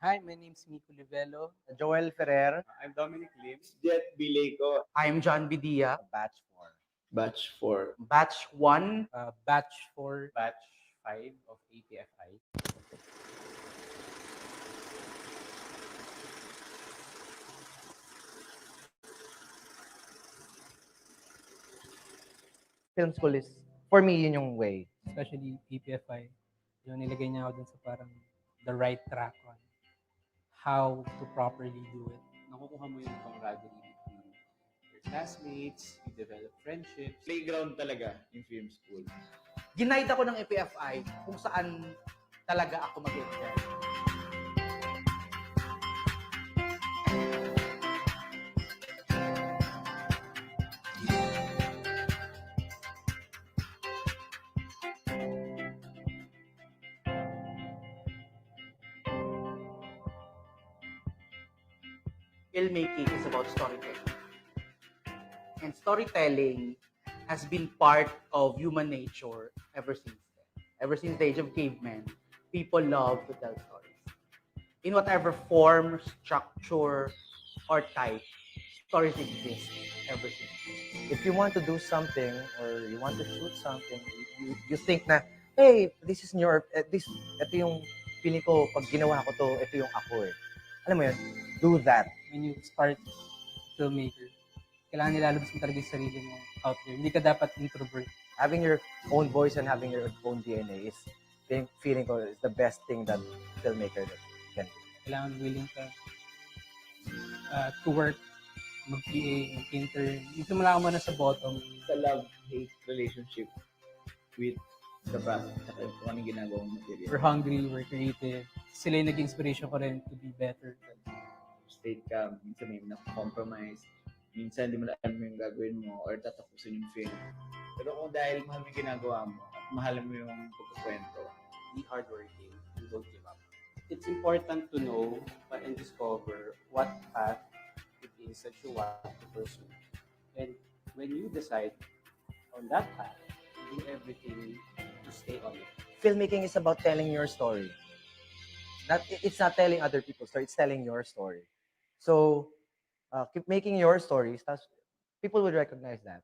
Hi, my name is Miko Livelo. Joel Ferrer. I'm Dominic Lim. Jet Bileco. I'm John Bidia. Batch 4. Batch 4. Batch 1. Batch 4. Batch 5 of APFI. Film school is, for me, yun yung way. Especially APFI. Yung nilagay niya ako dun sa parang the right track on how to properly do it. Nakukuha mo yung camaraderie between your classmates, you develop friendships. Playground talaga yung film school. Ginaid ako ng APFI kung saan talaga ako mag-excel. Filmmaking is about storytelling. And storytelling has been part of human nature ever since then. Ever since the age of cavemen, people love to tell stories. In whatever form, structure, or type, stories exist ever since then. If you want to do something or you want to shoot something, you think na, hey, this is ito yung feeling ko, pag ginawa ko to, ito yung ako eh. Alam mo yun, do that. When you start filmmaker, kailangan nilalabas mo talaga yung sarili mo out there. Hindi ka dapat introvert. Having your own voice and having your own DNA is, feeling ko, is the best thing that filmmaker can do. Kailangan willing ka to work, mag-PA, mag-intern. Dito mula ka muna sa bottom. Sa love-hate relationship with sa process, sa kung anong ginagawang material. We're hungry, we're creative. Sila yung naging inspiration ko rin to be better. Straight ka, minsan may compromise, minsan di mo na alam yung gagawin mo or tatapusin yung film. Pero kung dahil mahal mo yung ginagawa mo at mahal mo yung pagkukwento, Be hardworking. You don't give up. It's important to know and discover what path it is that you want to pursue. And when you decide on that path, do everything to stay on it. Filmmaking is about telling your story. It's not telling other people's story, it's telling your story. So keep making your stories. People would recognize that.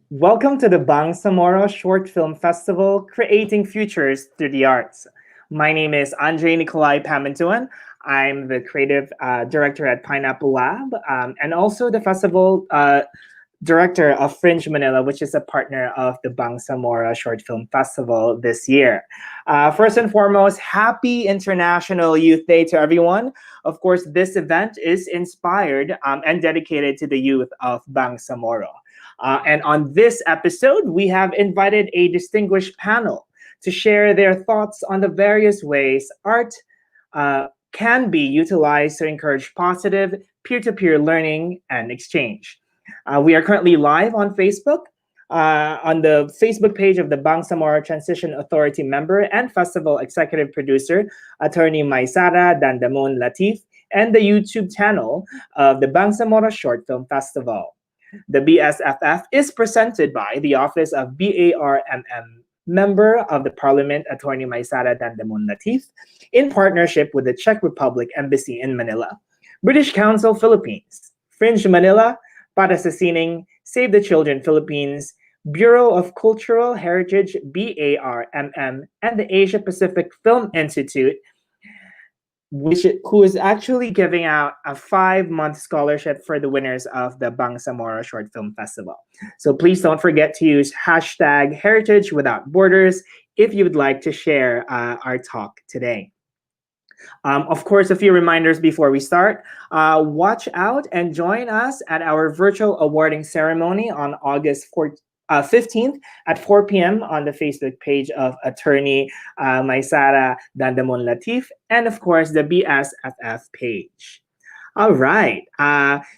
Welcome to the Bangsamoro Short Film Festival, Creating Futures Through the Arts. My name is Andre Nikolai Pamantuan. I'm the creative director at Pineapple Lab and also the festival director of Fringe Manila, which is a partner of the Bangsamoro Short Film Festival this year. First and foremost, happy International Youth Day to everyone. Of course, this event is inspired and dedicated to the youth of Bangsamoro. And on this episode, we have invited a distinguished panel to share their thoughts on the various ways art can be utilized to encourage positive peer-to-peer learning and exchange. We are currently live on Facebook, on the Facebook page of the Bangsamoro Transition Authority member and festival executive producer, attorney Maisara, Dandamun, Latiph, and the YouTube channel of the Bangsamoro Short Film Festival. The BSFF is presented by the Office of BARMM Member of the Parliament, Attorney Maisara Dandamun Latiph, in partnership with the Czech Republic Embassy in Manila, British Council Philippines, Fringe Manila, Para sa Sining, Save the Children Philippines, Bureau of Cultural Heritage BARMM, and the Asia Pacific Film Institute, who is actually giving out a 5-month scholarship for the winners of the Bangsamoro Short Film Festival. So please don't forget to use hashtag Heritage Without Borders if you would like to share our talk today. Of course, a few reminders before we start. Watch out and join us at our virtual awarding ceremony on August 15th at 4 p.m. on the Facebook page of attorney Maisara Dandamun Latiph, and of course the BSFF page. All right.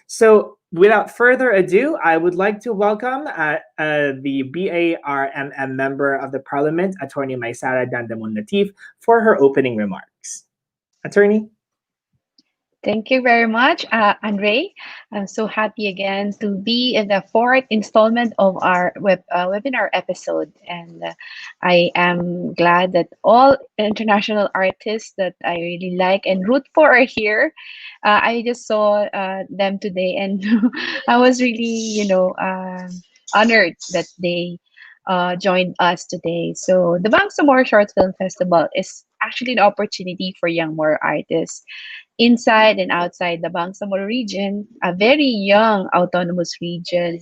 So without further ado, I would like to welcome the BARMM member of the Parliament, attorney Maisara Dandamun Latiph, for her opening remarks. Attorney? Thank you very much, Andre. I'm so happy again to be in the fourth installment of our webinar episode. And I am glad that all international artists that I really like and root for are here. I just saw them today and I was really, honored that they joined us today. So the Bangsamoro Short Film Festival is actually an opportunity for young Moro artists inside and outside the Bangsamoro region, a very young autonomous region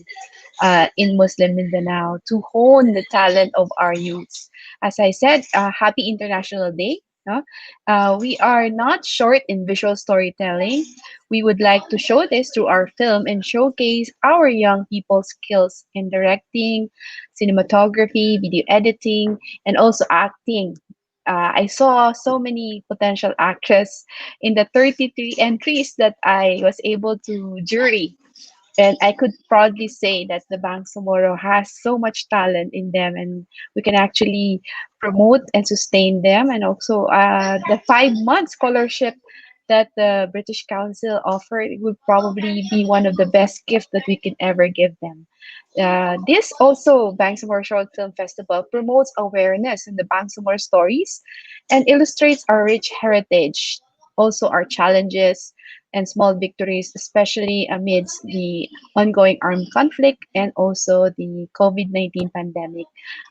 in Muslim Mindanao, to hone the talent of our youths. As I said, happy International Day. No? We are not short in visual storytelling. We would like to show this through our film and showcase our young people's skills in directing, cinematography, video editing, and also acting. I saw so many potential actresses in the 33 entries that I was able to jury. And I could proudly say that the Bangsamoro has so much talent in them, and we can actually promote and sustain them. And also, the 5 month scholarship that the British Council offered would probably be one of the best gifts that we can ever give them. This also, Bangsamoro Short Film Festival, promotes awareness in the Bangsamoro stories and illustrates our rich heritage, also our challenges, and small victories, especially amidst the ongoing armed conflict and also the COVID-19 pandemic.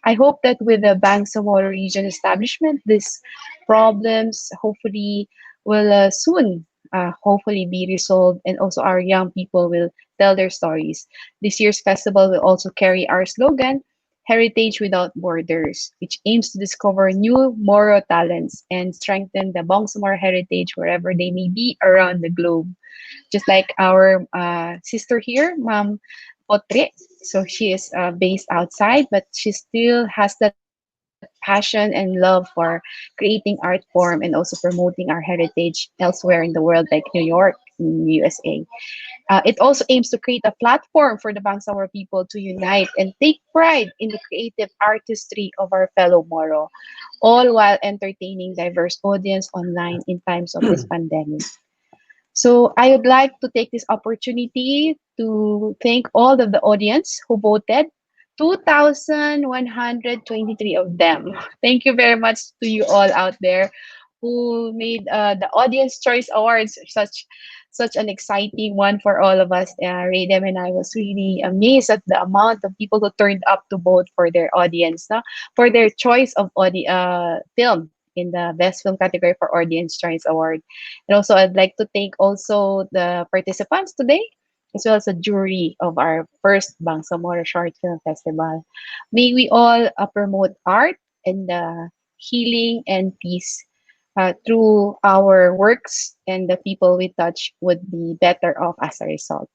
I hope that with the Bangsamoro region establishment, these problems hopefully will soon hopefully be resolved, and also our young people will tell their stories. This year's festival will also carry our slogan, Heritage Without Borders, which aims to discover new Moro talents and strengthen the Bangsamoro heritage wherever they may be around the globe. Just like our sister here, Ma'am Potre. So she is based outside, but she still has that passion and love for creating art form and also promoting our heritage elsewhere in the world, like New York, in USA. It also aims to create a platform for the Bangsamoro people to unite and take pride in the creative artistry of our fellow Moro, all while entertaining diverse audience online in times of this pandemic. So I would like to take this opportunity to thank all of the audience who voted. 2,123 of them. Thank you very much to you all out there who made the Audience Choice Awards such an exciting one for all of us. Raydem and I was really amazed at the amount of people who turned up to vote for their audience, no? For their choice of film in the Best Film category for Audience Choice Award. And also, I'd like to thank also the participants today, as well as the jury of our first Bangsamoro Short Film Festival. May we all promote art and healing and peace through our works, and the people we touch would be better off as a result.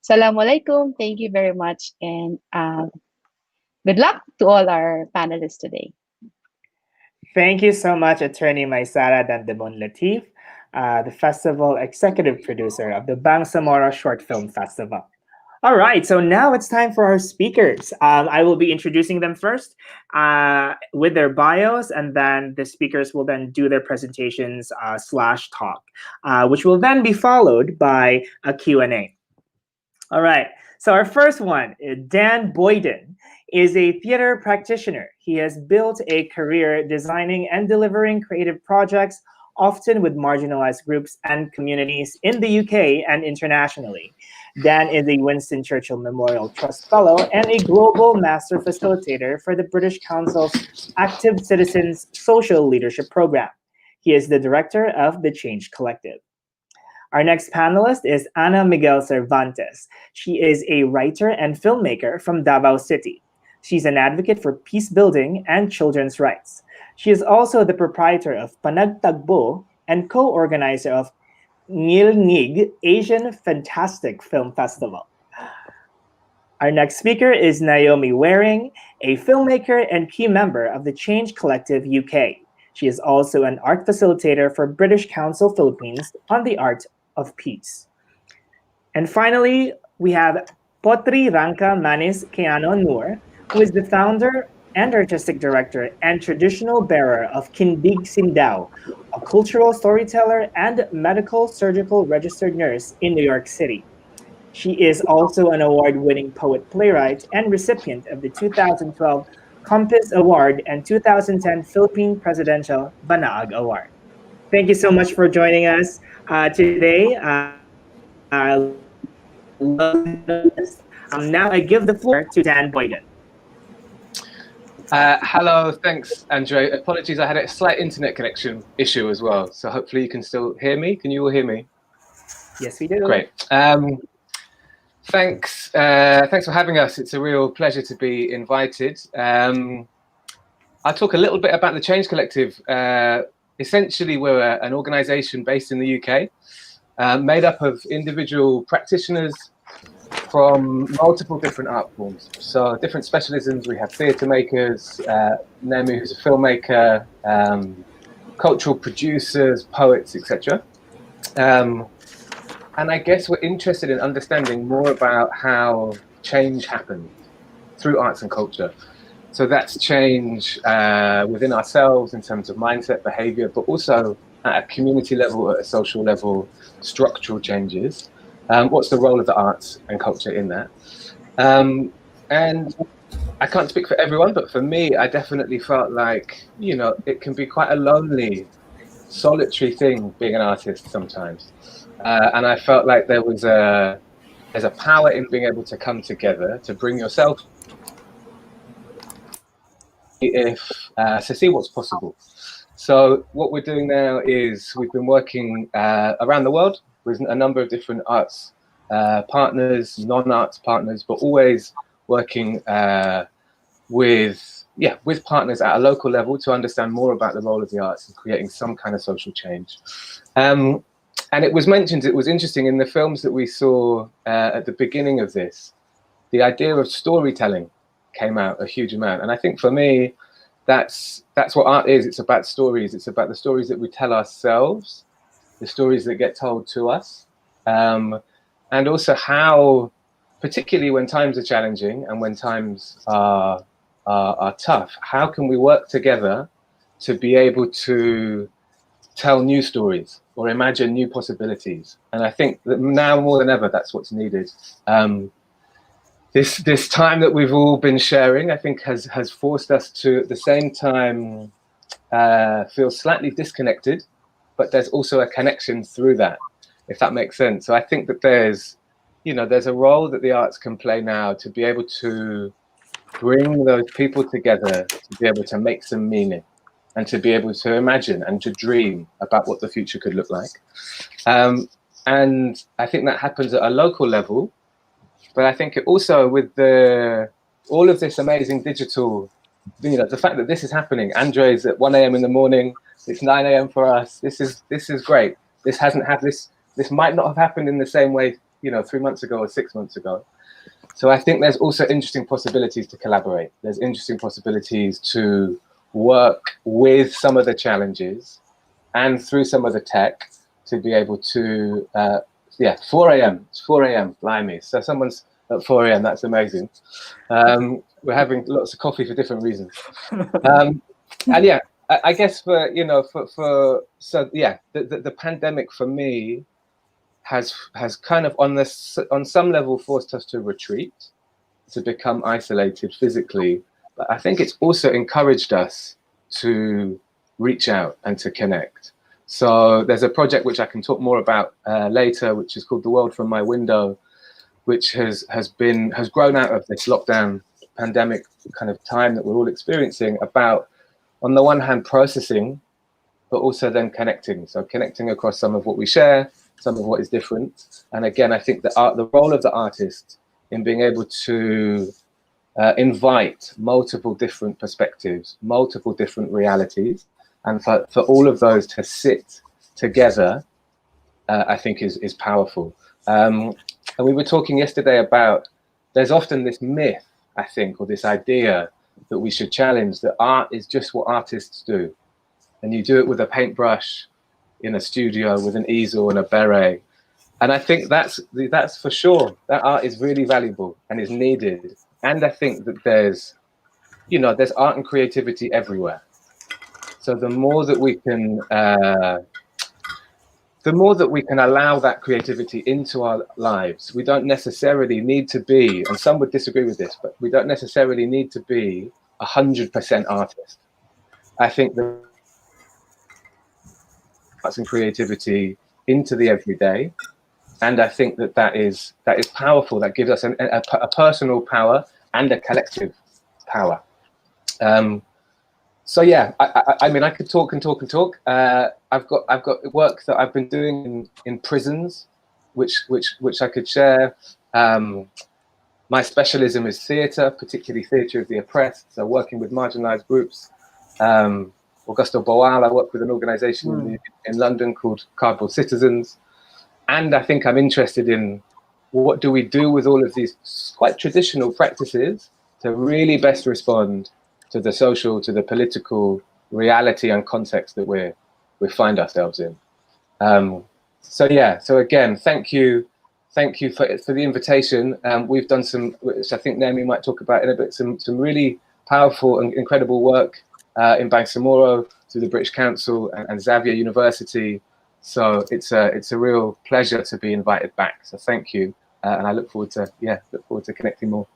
Assalamualaikum. Thank you very much, and good luck to all our panelists today. Thank you so much, Attorney Maisara Dandamun Latiph, the festival executive producer of the Bangsamoro Short Film Festival. All right, so now it's time for our speakers. I will be introducing them first with their bios, and then the speakers will then do their presentations slash talk, which will then be followed by a Q&A. All right, so our first one, Dan Boyden, is a theater practitioner. He has built a career designing and delivering creative projects, often with marginalized groups and communities in the UK and internationally. Dan is a Winston Churchill Memorial Trust Fellow and a Global Master Facilitator for the British Council's Active Citizens Social Leadership Program. He is the director of the Change Collective. Our next panelist is Ana Miguel Cervantes. She is a writer and filmmaker from Davao City. She's an advocate for peace building and children's rights. She is also the proprietor of Panagtagbo and co-organizer of Ngilngig Asian Fantastic Film Festival. Our next speaker is Naomi Waring, a filmmaker and key member of the Change Collective UK. She is also an art facilitator for British Council Philippines on the art of peace. And finally, we have Potri Rangka Manis Keano Noor, who is the founder and artistic director and traditional bearer of Kindig Sindao, a cultural storyteller and medical surgical registered nurse in New York City. She is also an award-winning poet-playwright and recipient of the 2012 Compass Award and 2010 Philippine Presidential Banaag Award. Thank you so much for joining us today. Now I give the floor to Dan Boyden. Hello, thanks, Andre. Apologies, I had a slight internet connection issue as well. So hopefully you can still hear me. Can you all hear me? Yes, we do. Great. Thanks for having us. It's a real pleasure to be invited. I'll talk a little bit about the Change Collective. Essentially, we're an organisation based in the UK, made up of individual practitioners from multiple different art forms. So different specialisms. We have theatre makers, Nemu, who's a filmmaker, cultural producers, poets, etc. And I guess we're interested in understanding more about how change happens through arts and culture. So that's change within ourselves in terms of mindset, behavior, but also at a community level, at a social level, structural changes. What's the role of the arts and culture in that? And I can't speak for everyone, but for me, I definitely felt like, you know, it can be quite a lonely, solitary thing being an artist sometimes. and I felt like there's a power in being able to come together, to bring yourself, to see what's possible. So what we're doing now is we've been working around the world with a number of different arts partners, non-arts partners, but always working with partners at a local level to understand more about the role of the arts in creating some kind of social change. And it was mentioned, it was interesting in the films that we saw at the beginning of this, the idea of storytelling came out a huge amount. And I think for me, that's what art is. It's about stories. It's about the stories that we tell ourselves, the stories that get told to us, and also how, particularly when times are challenging and when times are tough, how can we work together to be able to tell new stories or imagine new possibilities? And I think that now more than ever, that's what's needed. This time that we've all been sharing, I think has forced us to at the same time feel slightly disconnected, but there's also a connection through that, if that makes sense. So I think that there's a role that the arts can play now to be able to bring those people together, to be able to make some meaning, and to be able to imagine and to dream about what the future could look like. And I think that happens at a local level, but I think it also with all of this amazing digital, the fact that this is happening, Andre's at 1 a.m. in the morning, it's 9 a.m. for us. This is great. This might not have happened in the same way, 3 months ago or 6 months ago. So I think there's also interesting possibilities to collaborate. There's interesting possibilities to work with some of the challenges and through some of the tech to be able to, 4 a.m. It's 4 a.m. Blimey. So someone's at 4 a.m. That's amazing. We're having lots of coffee for different reasons. And yeah, I guess the pandemic for me has kind of on some level forced us to retreat, to become isolated physically. But I think it's also encouraged us to reach out and to connect. So there's a project which I can talk more about later, which is called The World From My Window, which has grown out of this lockdown pandemic kind of time that we're all experiencing, about, on the one hand, processing, but also then connecting. So connecting across some of what we share, some of what is different. And again, I think that the role of the artist in being able to invite multiple different perspectives, multiple different realities, and for all of those to sit together, I think is powerful. And we were talking yesterday about, there's often this myth, I think, or this idea that we should challenge, that art is just what artists do. And you do it with a paintbrush in a studio with an easel and a beret. And I think that's for sure, that art is really valuable and is needed. And I think that there's art and creativity everywhere. So the more that we can allow that creativity into our lives, we don't necessarily need to be, and some would disagree with this, but we don't necessarily need to be 100% artist. I think that arts and creativity into the everyday, and I think that is powerful. That gives us a personal power and a collective power. So yeah, I mean, I could talk and talk and talk. I've got work that I've been doing in prisons, which I could share. My specialism is theatre, particularly theatre of the oppressed. So working with marginalised groups. Augusto Boal, I work with an organisation in London called Cardboard Citizens. And I think I'm interested in, what do we do with all of these quite traditional practices to really best respond to the social, to the political reality and context that we find ourselves in. So yeah, so again, thank you for the invitation. We've done some, which I think Naomi might talk about in a bit, some really powerful and incredible work in Bangsamoro through the British Council and Xavier University. So it's a real pleasure to be invited back. So thank you, and I look forward to connecting more.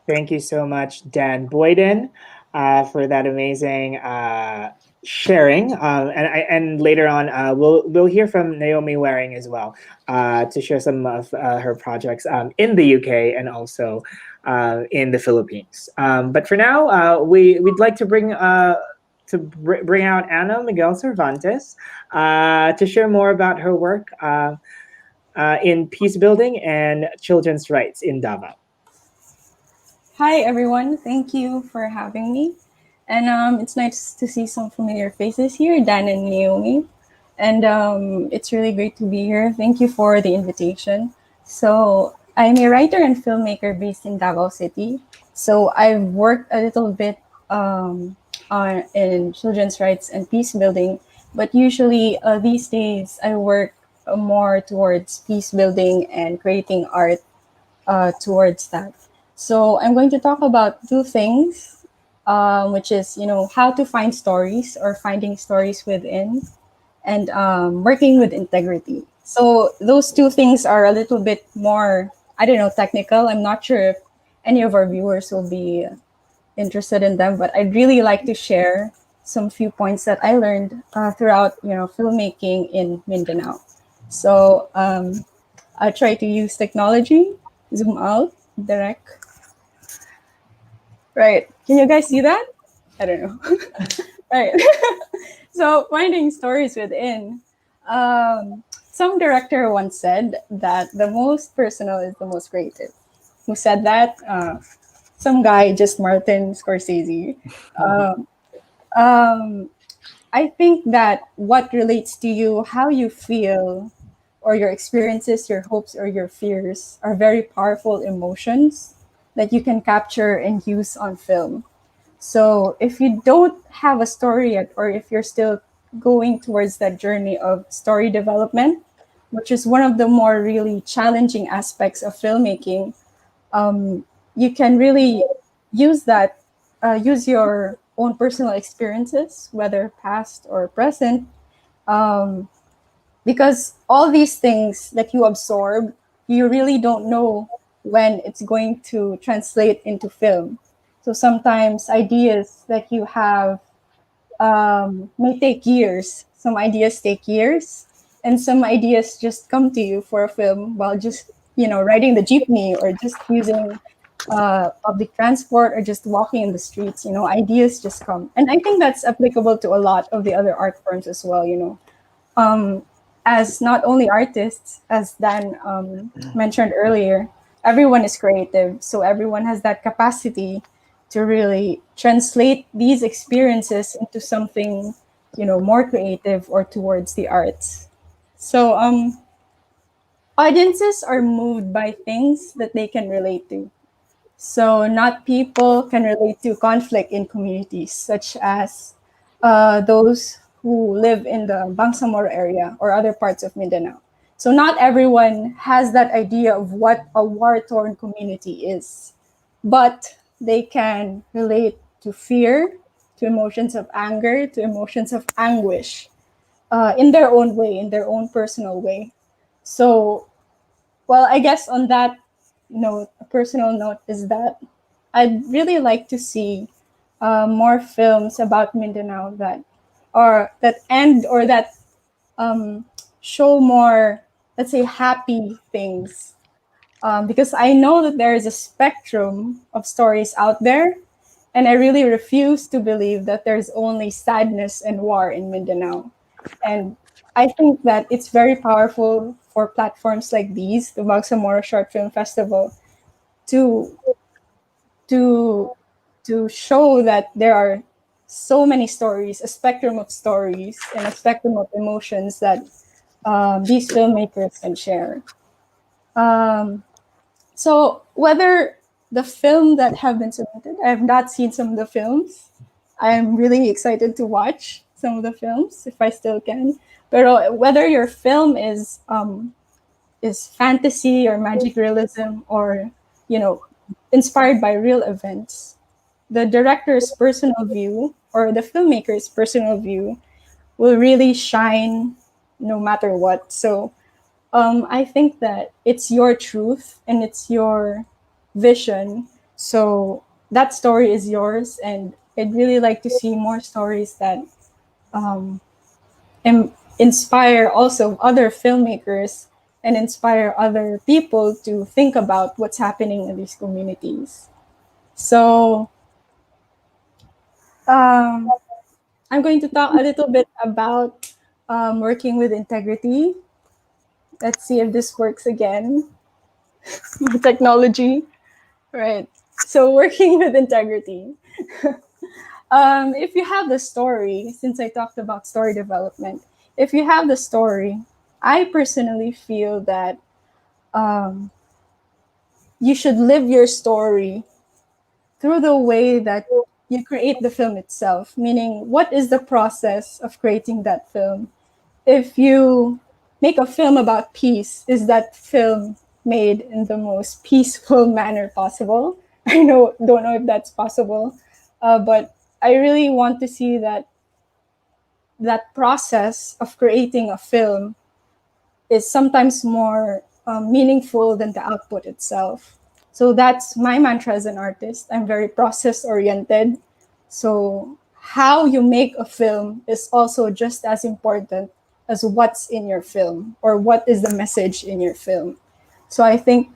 Thank you so much, Dan Boyden. for that amazing sharing. And later on, we'll hear from Naomi Waring as well to share some of her projects in the UK and also in the Philippines. But for now, we'd like to bring out Anna Miguel Cervantes to share more about her work in peace building and children's rights in Davao. Hi, everyone. Thank you for having me. And it's nice to see some familiar faces here, Dan and Naomi. And it's really great to be here. Thank you for the invitation. So, I'm a writer and filmmaker based in Davao City. So, I've worked a little bit in children's rights and peace building. But usually, these days, I work more towards peace building and creating art towards that. So I'm going to talk about two things, which is how to find stories or finding stories within, and working with integrity. So those two things are a little bit more, I don't know, technical. I'm not sure if any of our viewers will be interested in them, but I'd really like to share some few points that I learned throughout filmmaking in Mindanao. So I try to use technology, zoom out, direct. Right. Can you guys see that? I don't know. Right. So finding stories within. Some director once said that the most personal is the most creative. Who said that? Some guy, just Martin Scorsese. Um, um, I think that what relates to you, how you feel, or your experiences, your hopes, or your fears are very powerful emotions that you can capture and use on film. So if you don't have a story yet, or if you're still going towards that journey of story development, which is one of the more really challenging aspects of filmmaking, you can really use that, use your own personal experiences, whether past or present, um, because all these things that you absorb, you really don't know when it's going to translate into film. So sometimes ideas that you have may take years. Some ideas take years, and some ideas just come to you for a film while just riding the jeepney or just using public transport or just walking in the streets. Ideas just come, and I think that's applicable to a lot of the other art forms as well. Um, as not only artists, as Dan mentioned earlier, everyone is creative. So everyone has that capacity to really translate these experiences into something, more creative or towards the arts. So audiences are moved by things that they can relate to. So not people can relate to conflict in communities, such as those who live in the Bangsamoro area or other parts of Mindanao. So not everyone has that idea of what a war-torn community is, but they can relate to fear, to emotions of anger, to emotions of anguish, in their own way, in their own personal way. So, well, I guess on that note, a personal note is that I'd really like to see more films about Mindanao that end or that um, show more, let's say, happy things. Because I know that there is a spectrum of stories out there, and I really refuse to believe that there's only sadness and war in Mindanao. And I think that it's very powerful for platforms like these, the Bangsamoro Short Film Festival, to to to show that there are so many stories, a spectrum of stories, and a spectrum of emotions that these filmmakers can share. Um, so whether the film that have been submitted, I have not seen some of the films. I'm really excited to watch some of the films if I still can. But whether your film is fantasy or magic realism or inspired by real events, the director's personal view or the filmmaker's personal view will really shine no matter what. So I think that it's your truth and it's your vision. So that story is yours, and I'd really like to see more stories that um, inspire also other filmmakers and inspire other people to think about what's happening in these communities. So um, I'm going to talk a little bit about working with integrity. Let's see if this works again. Technology, right? So working with integrity. If you have the story, since I talked about story development, if you have the story, I personally feel that um, you should live your story through the way that you create the film itself, meaning what is the process of creating that film? If you make a film about peace, is that film made in the most peaceful manner possible? I don't know if that's possible, but I really want to see that process of creating a film is sometimes more meaningful than the output itself. So that's my mantra as an artist. I'm very process oriented. So how you make a film is also just as important as what's in your film or what is the message in your film. So I think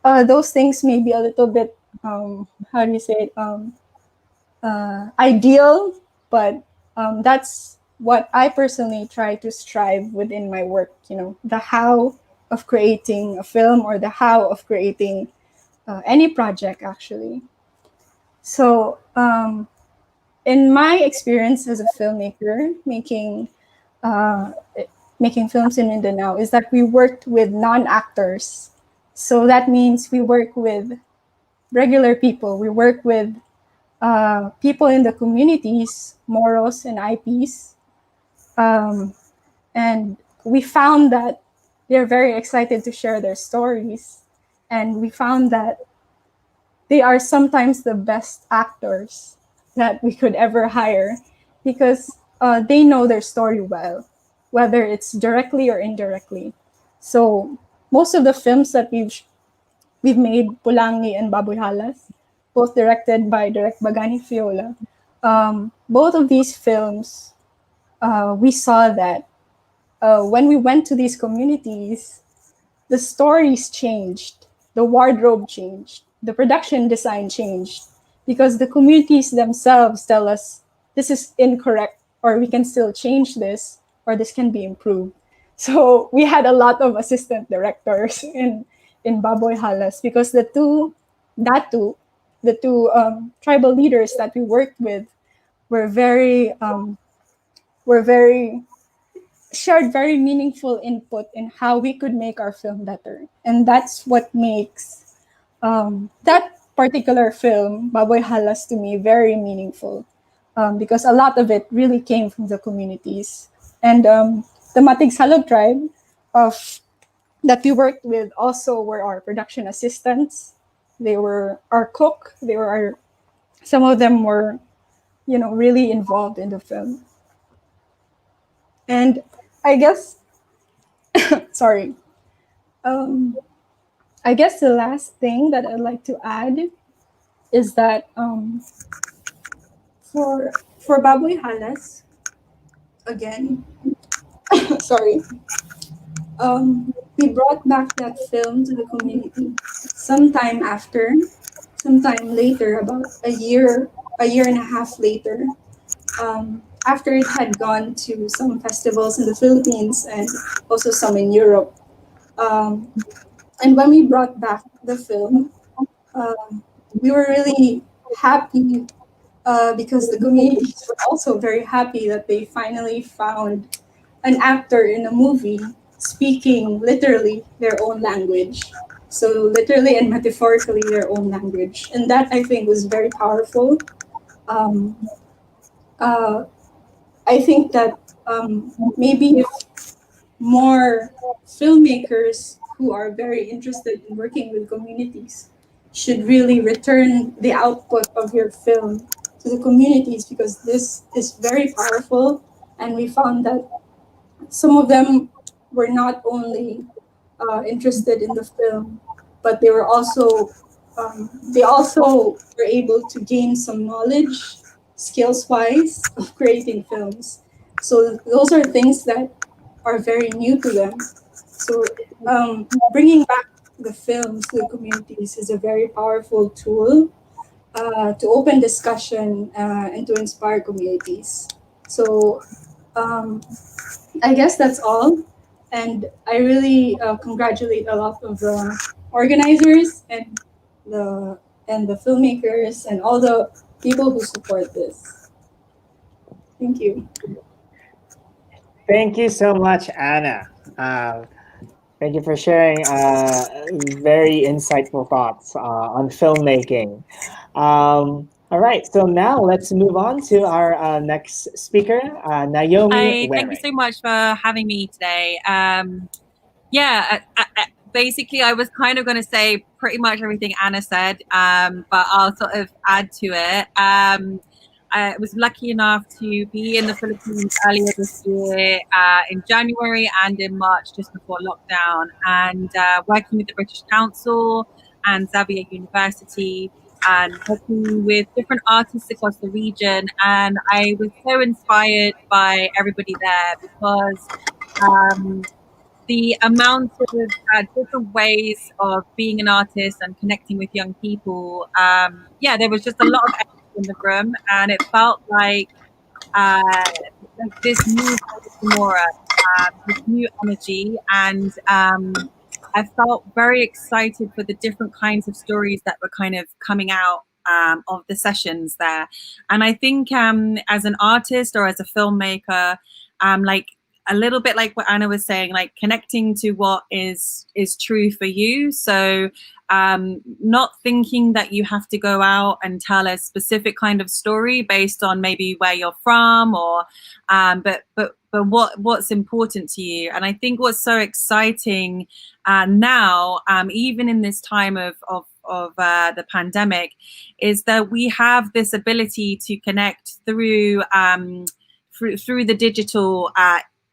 those things may be a little bit, how do you say it, ideal, but that's what I personally try to strive within my work. The how of creating a film or the how of creating any project actually. So in my experience as a filmmaker uh, making films in Mindanao is that we worked with non-actors. So that means we work with regular people. We work with people in the communities, Moros and IPs. Um, and we found that they're very excited to share their stories. And we found that they are sometimes the best actors that we could ever hire because they know their story well, whether it's directly or indirectly. So most of the films that we've made, Pulangi and Baboy Halas, both directed by Direct Bagani Fiola. Both of these films, we saw that when we went to these communities, the stories changed, the wardrobe changed, the production design changed, because the communities themselves tell us this is incorrect, or we can still change this, or this can be improved. So we had a lot of assistant directors in Baboy Halas because the two tribal leaders that we worked with were very shared very meaningful input in how we could make our film better. And that's what makes that particular film, Baboy Halas, to me, very meaningful because a lot of it really came from the communities. And the Matig Salog tribe of that we worked with also were our production assistants. They were our cook. Some of them were, really involved in the film. And I guess, sorry, um, I guess the last thing that I'd like to add is that for Baboy Halas, again, sorry, we brought back that film to the community sometime later, about a year and a half later, after it had gone to some festivals in the Philippines and also some in Europe. Um, and when we brought back the film, we were really happy because the communities were also very happy that they finally found an actor in a movie speaking literally their own language. So, literally and metaphorically, their own language. And that I think was very powerful. Um, uh, I think that maybe if more filmmakers who are very interested in working with communities should really return the output of your film to the communities because this is very powerful. And we found that some of them were not only interested in the film, but they were also They also were able to gain some knowledge, skills wise, of creating films. So those are things that are very new to them. So bringing back the films to the communities is a very powerful tool to open discussion and to inspire communities. So um, I guess that's all. And I really congratulate a lot of the organizers the and the filmmakers and all the people who support this. Thank you. Thank you so much, Anna. Thank you for sharing very insightful thoughts on filmmaking. All right, so now let's move on to our next speaker, Naomi Hi, thank you Waring. so much for having me today. Basically, I was kind of going to say pretty much everything Anna said, but I'll sort of add to it. I was lucky enough to be in the Philippines earlier this year, in January and in March, just before lockdown, and working with the British Council and Xavier University, and working with different artists across the region. And I was so inspired by everybody there because the amount of different ways of being an artist and connecting with young people. There was just a lot of energy in the room, and it felt uh, like this new Bangsamoro, this new energy, and I felt very excited for the different kinds of stories that were kind of coming out of the sessions there. And I think as an artist or as a filmmaker, like a little bit like what Anna was saying, like connecting to what is true for you. So not thinking that you have to go out and tell a specific kind of story based on maybe where you're from or but what's important to you. And I think what's so exciting now, even in this time of the pandemic, is that we have this ability to connect through through the digital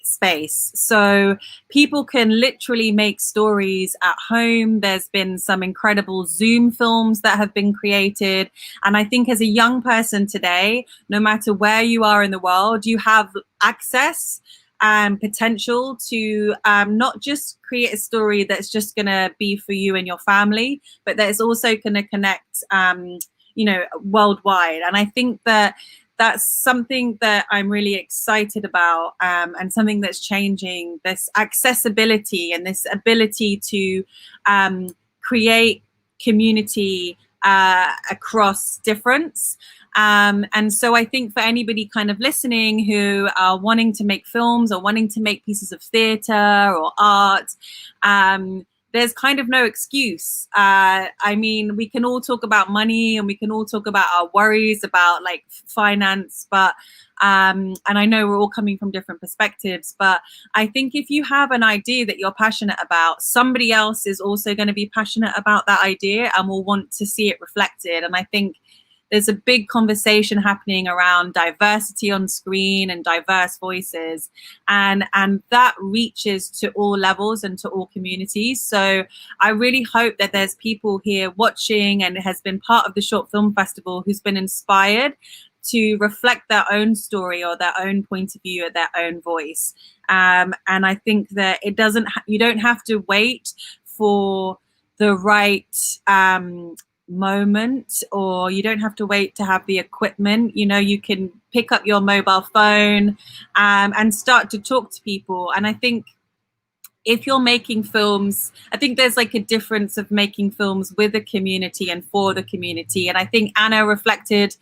space. So people can literally make stories at home. There's been some incredible Zoom films that have been created. And I think as a young person today, no matter where you are in the world, you have access and potential to not just create a story that's just going to be for you and your family, but that is also going to connect, worldwide. And I think that that's something that I'm really excited about, and something that's changing, this accessibility and this ability to create community across difference. And so I think for anybody kind of listening who are wanting to make films or wanting to make pieces of theatre or art, there's kind of no excuse. I mean, we can all talk about money and we can all talk about our worries about like finance, but and I know we're all coming from different perspectives, but I think if you have an idea that you're passionate about, somebody else is also going to be passionate about that idea and will want to see it reflected. And I think there's a big conversation happening around diversity on screen and diverse voices, and that reaches to all levels and to all communities. So I really hope that there's people here watching and has been part of the Short Film Festival who's been inspired to reflect their own story or their own point of view or their own voice. And I think that you don't have to wait for the right moment, or you don't have to wait to have the equipment. You can pick up your mobile phone and start to talk to people. And I think if you're making films, I think there's like a difference of making films with a community and for the community. And I think Anna reflected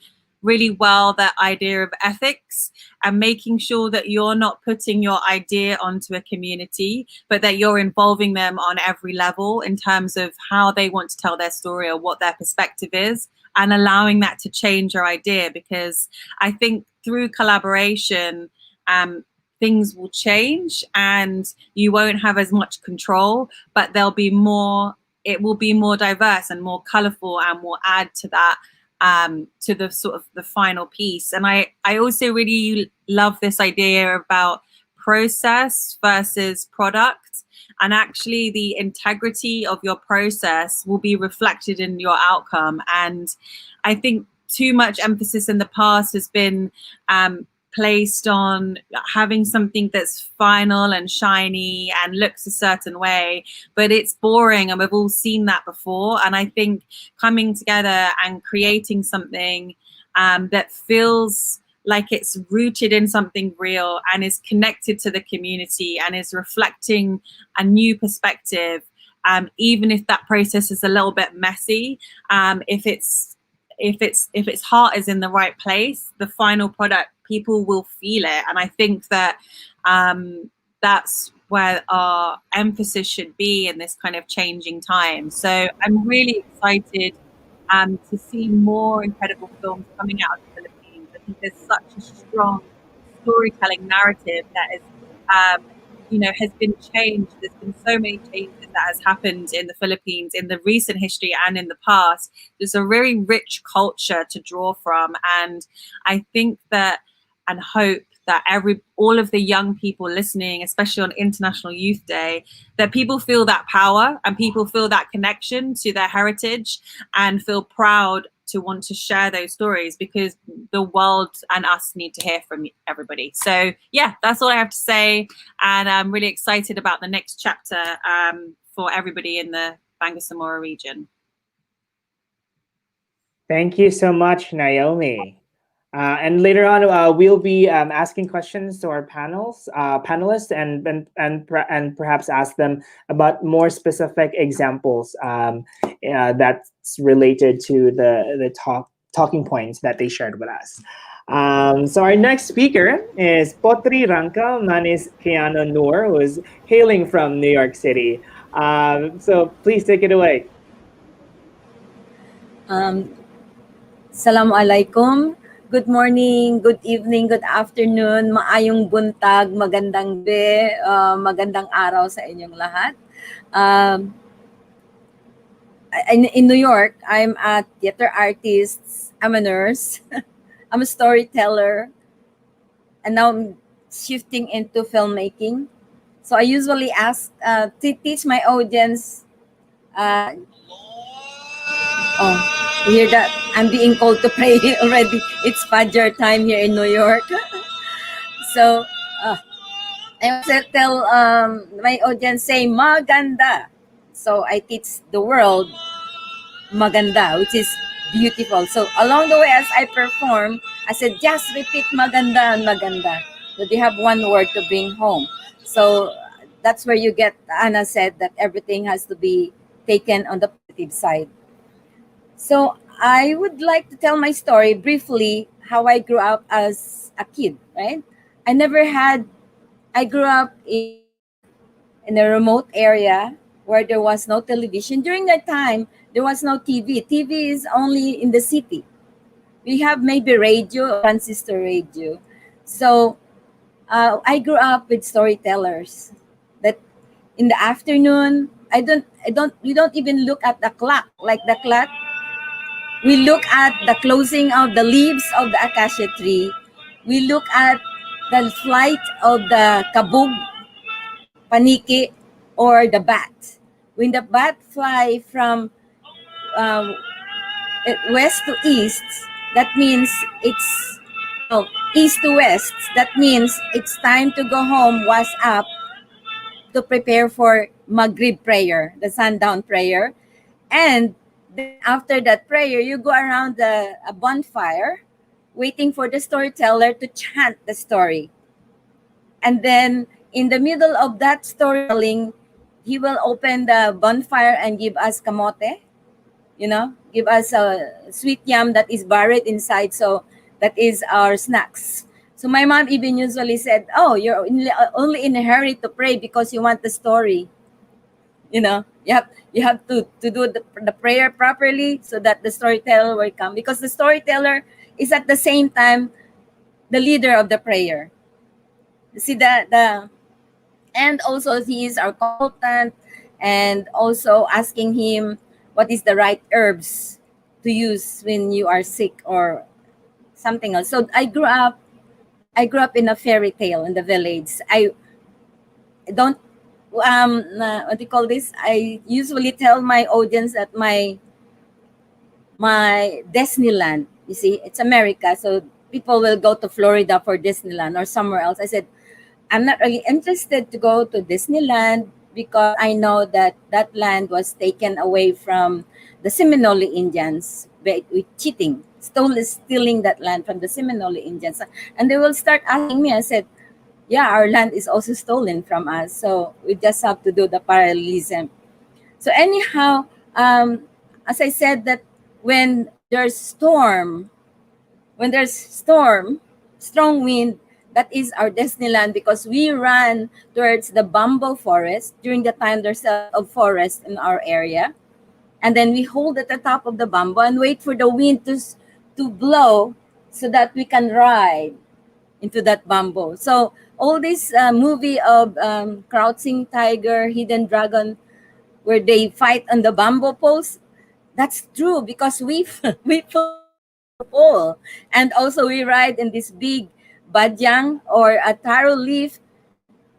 really well that idea of ethics and making sure that you're not putting your idea onto a community, but that you're involving them on every level in terms of how they want to tell their story or what their perspective is, and allowing that to change your idea. Because I think through collaboration, things will change and you won't have as much control, but it will be more diverse and more colorful and will add to that, to the sort of the final piece. And I also really love this idea about process versus product, and actually the integrity of your process will be reflected in your outcome. And I think too much emphasis in the past has been placed on having something that's final and shiny and looks a certain way, but it's boring, and we've all seen that before. And I think coming together and creating something that feels like it's rooted in something real and is connected to the community and is reflecting a new perspective, even if that process is a little bit messy, if its heart is in the right place, the final product, people will feel it. And I think that that's where our emphasis should be in this kind of changing time. So I'm really excited to see more incredible films coming out of the Philippines. I think there's such a strong storytelling narrative that is, has been changed. There's been so many changes that has happened in the Philippines in the recent history and in the past. There's a very rich culture to draw from, and I think that and hope that all of the young people listening, especially on International Youth Day, that people feel that power and people feel that connection to their heritage and feel proud to want to share those stories, because the world and us need to hear from everybody. So yeah, that's all I have to say. And I'm really excited about the next chapter for everybody in the Bangsamoro region. Thank you so much, Naomi. And later on, we'll be asking questions to our panelists, and perhaps ask them about more specific examples that's related to the talking points that they shared with us. So our next speaker is Potri Rangka Manis Keano Noor, who is hailing from New York City. So please take it away. Assalamualaikum. Good morning, good evening, good afternoon, maayong buntag, magandang gabi, magandang araw sa inyong lahat. In New York, I'm a theater artist, I'm a nurse, I'm a storyteller, and now I'm shifting into filmmaking. So I usually ask to teach my audience. You hear that? I'm being called to pray already. It's Fajr time here in New York. So I also tell my audience, say maganda. So I teach the world maganda, which is beautiful. So along the way as I perform, I said, just repeat maganda and maganda. So they have one word to bring home. So that's where you get, Anna said that everything has to be taken on the positive side. So I would like to tell my story briefly, how I grew up as a kid, right? I grew up in a remote area where there was no television. During that time, there was no TV. TV is only in the city. We have maybe radio, transistor radio. So I grew up with storytellers that in the afternoon, we don't even look at the clock, like the clock. We look at the closing of the leaves of the acacia tree. We look at the flight of the kabug, paniki, or the bat. When the bat fly from west to east, that means it's east to west. That means it's time to go home, wash up, to prepare for Maghrib prayer, the sundown prayer. And then after that prayer, you go around a bonfire waiting for the storyteller to chant the story. And then in the middle of that storytelling, he will open the bonfire and give us kamote, give us a sweet yam that is buried inside. So that is our snacks. So my mom even usually said, oh, you're only in a hurry to pray because you want the story. You have to do the prayer properly so that the storyteller will come, because the storyteller is at the same time the leader of the prayer. See and also he is our consultant, and also asking him what is the right herbs to use when you are sick or something else. So I grew up I grew up in a fairy tale in the village. I don't what do you call this? I usually tell my audience that my Disneyland. You see, it's America, so people will go to Florida for Disneyland or somewhere else. I said, I'm not really interested to go to Disneyland because I know that that land was taken away from the Seminole Indians with cheating, stealing that land from the Seminole Indians. And they will start asking me, I said, yeah, our land is also stolen from us. So we just have to do the parallelism. So anyhow, as I said, that when there's storm, strong wind, that is our Disneyland because we run towards the bamboo forest during the time there's a lot of forest in our area. And then we hold at the top of the bamboo and wait for the wind to blow so that we can ride into that bamboo. So all this movie of Crouching Tiger, Hidden Dragon, where they fight on the bamboo poles, that's true because we fly on the pole, and also we ride in this big badyang or a taro leaf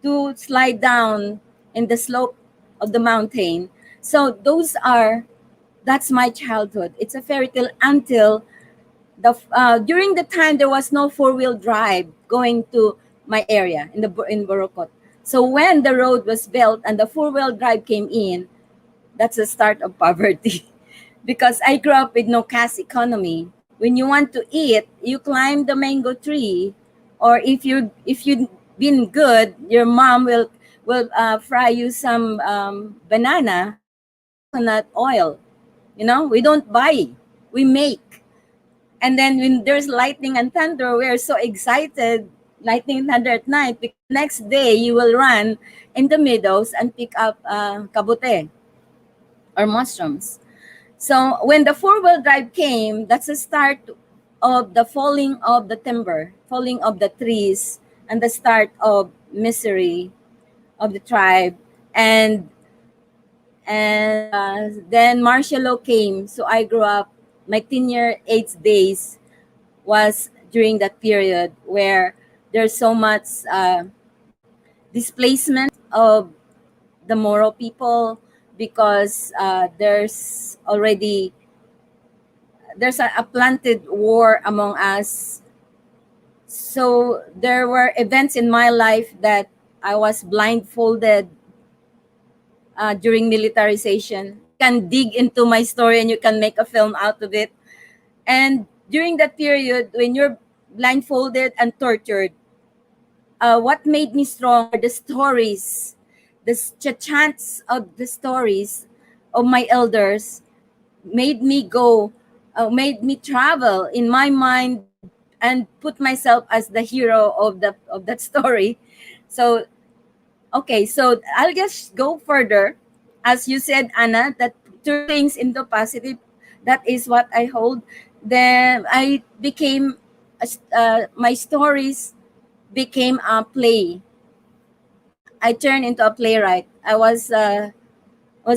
to slide down in the slope of the mountain. So that's my childhood. It's a fairy tale until during the time there was no four-wheel drive going to my area in Borocot. So when the road was built and the four-wheel drive came in, that's the start of poverty. Because I grew up with no cash economy. When you want to eat, you climb the mango tree, or if you've been good, your mom will fry you some banana with coconut oil. We don't buy, we make. And then when there's lightning and thunder, we're so excited, lightning and thunder at night, because next day you will run in the meadows and pick up kabute or mushrooms. So when the four-wheel drive came, that's the start of the falling of the timber, falling of the trees, and the start of misery of the tribe. And then martial law came. So I grew up, my 10-year age days was during that period where there's so much displacement of the Moro people because there's a planted war among us. So there were events in my life that I was blindfolded during militarization. You can dig into my story and you can make a film out of it. And during that period, when you're blindfolded and tortured, what made me strong are the stories, the chants of the stories of my elders made me made me travel in my mind and put myself as the hero of that story. So, okay, so I'll just go further. As you said, Anna, that turn things into positive, that is what I hold. Then I became, my stories became a play. I turned into a playwright. I was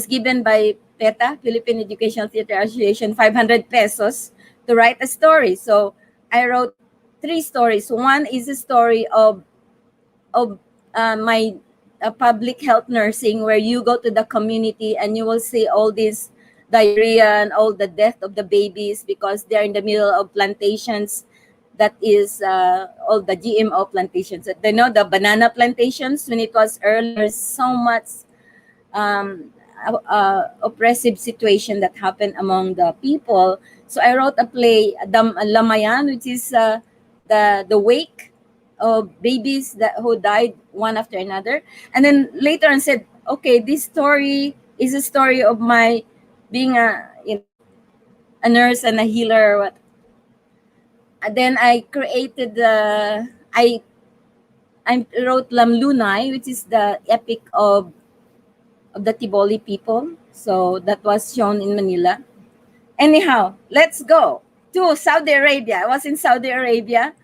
given by PETA, Philippine Educational Theater Association, 500 pesos to write a story. So I wrote 3 stories. One is a story of my public health nursing, where you go to the community and you will see all this diarrhea and all the death of the babies because they're in the middle of plantations. That is all the GMO plantations. They know the banana plantations when it was earlier. So much oppressive situation that happened among the people. So I wrote a play, Lamayan, which is the wake of babies who died one after another. And then later on said, okay, this story is a story of my being a nurse and a healer or what. And then I created I wrote Lamlunay, which is the epic of the Tiboli people. So that was shown in Manila. Anyhow, let's go to Saudi Arabia. I was in Saudi Arabia,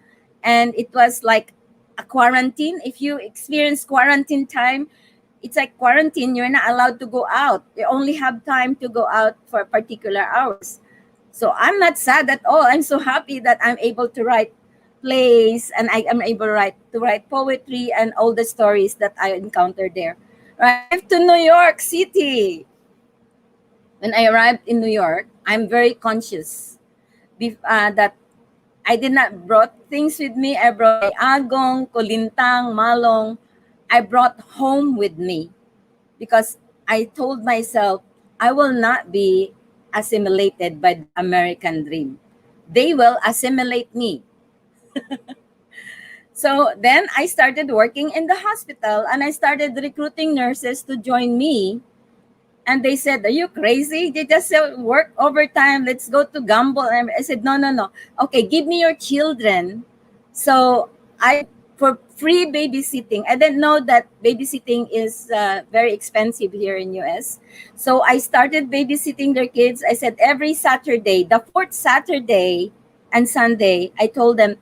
and it was like a quarantine. If you experience quarantine time, it's like quarantine. You're not allowed to go out. You only have time to go out for particular hours. So I'm not sad at all. I'm so happy that I'm able to write plays, and I am able to write poetry and all the stories that I encountered there. Arrived to New York City. When I arrived in New York, I'm very conscious that I did not brought things with me. I brought my agong, kulintang, malong. I brought home with me because I told myself I will not be assimilated by the American dream. They will assimilate me. So then I started working in the hospital and I started recruiting nurses to join me. And they said, "Are you crazy? You just work overtime. Let's go to gamble." And I said, "No, no, no. Okay, give me your children." So for free babysitting. I didn't know that babysitting is very expensive here in US. So I started babysitting their kids. I said every Saturday, the fourth Saturday and Sunday, I told them,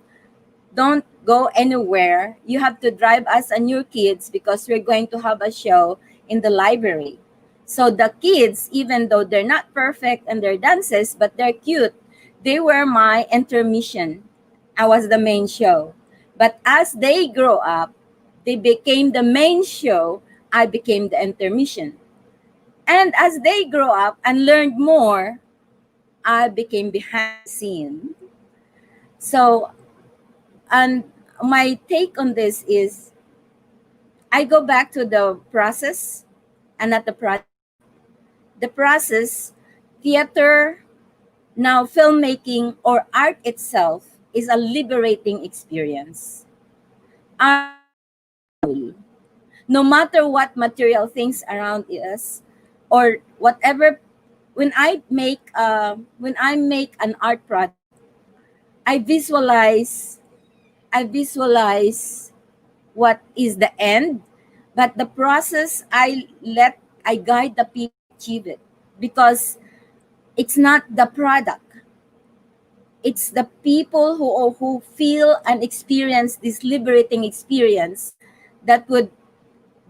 "Don't go anywhere. You have to drive us and your kids because we're going to have a show in the library." So the kids, even though they're not perfect and they're dances, but they're cute, they were my intermission. I was the main show. But as they grow up, they became the main show. I became the intermission. And as they grow up and learned more, I became behind the scene. So, and my take on this is I go back to the process and not the project. The process, theater, now filmmaking or art itself is a liberating experience. Art is powerful. No matter what material things around us or whatever, when I make an art project, I visualize I visualize what is the end, but the process I guide the people to achieve it because it's not the product. It's the people who feel and experience this liberating experience that would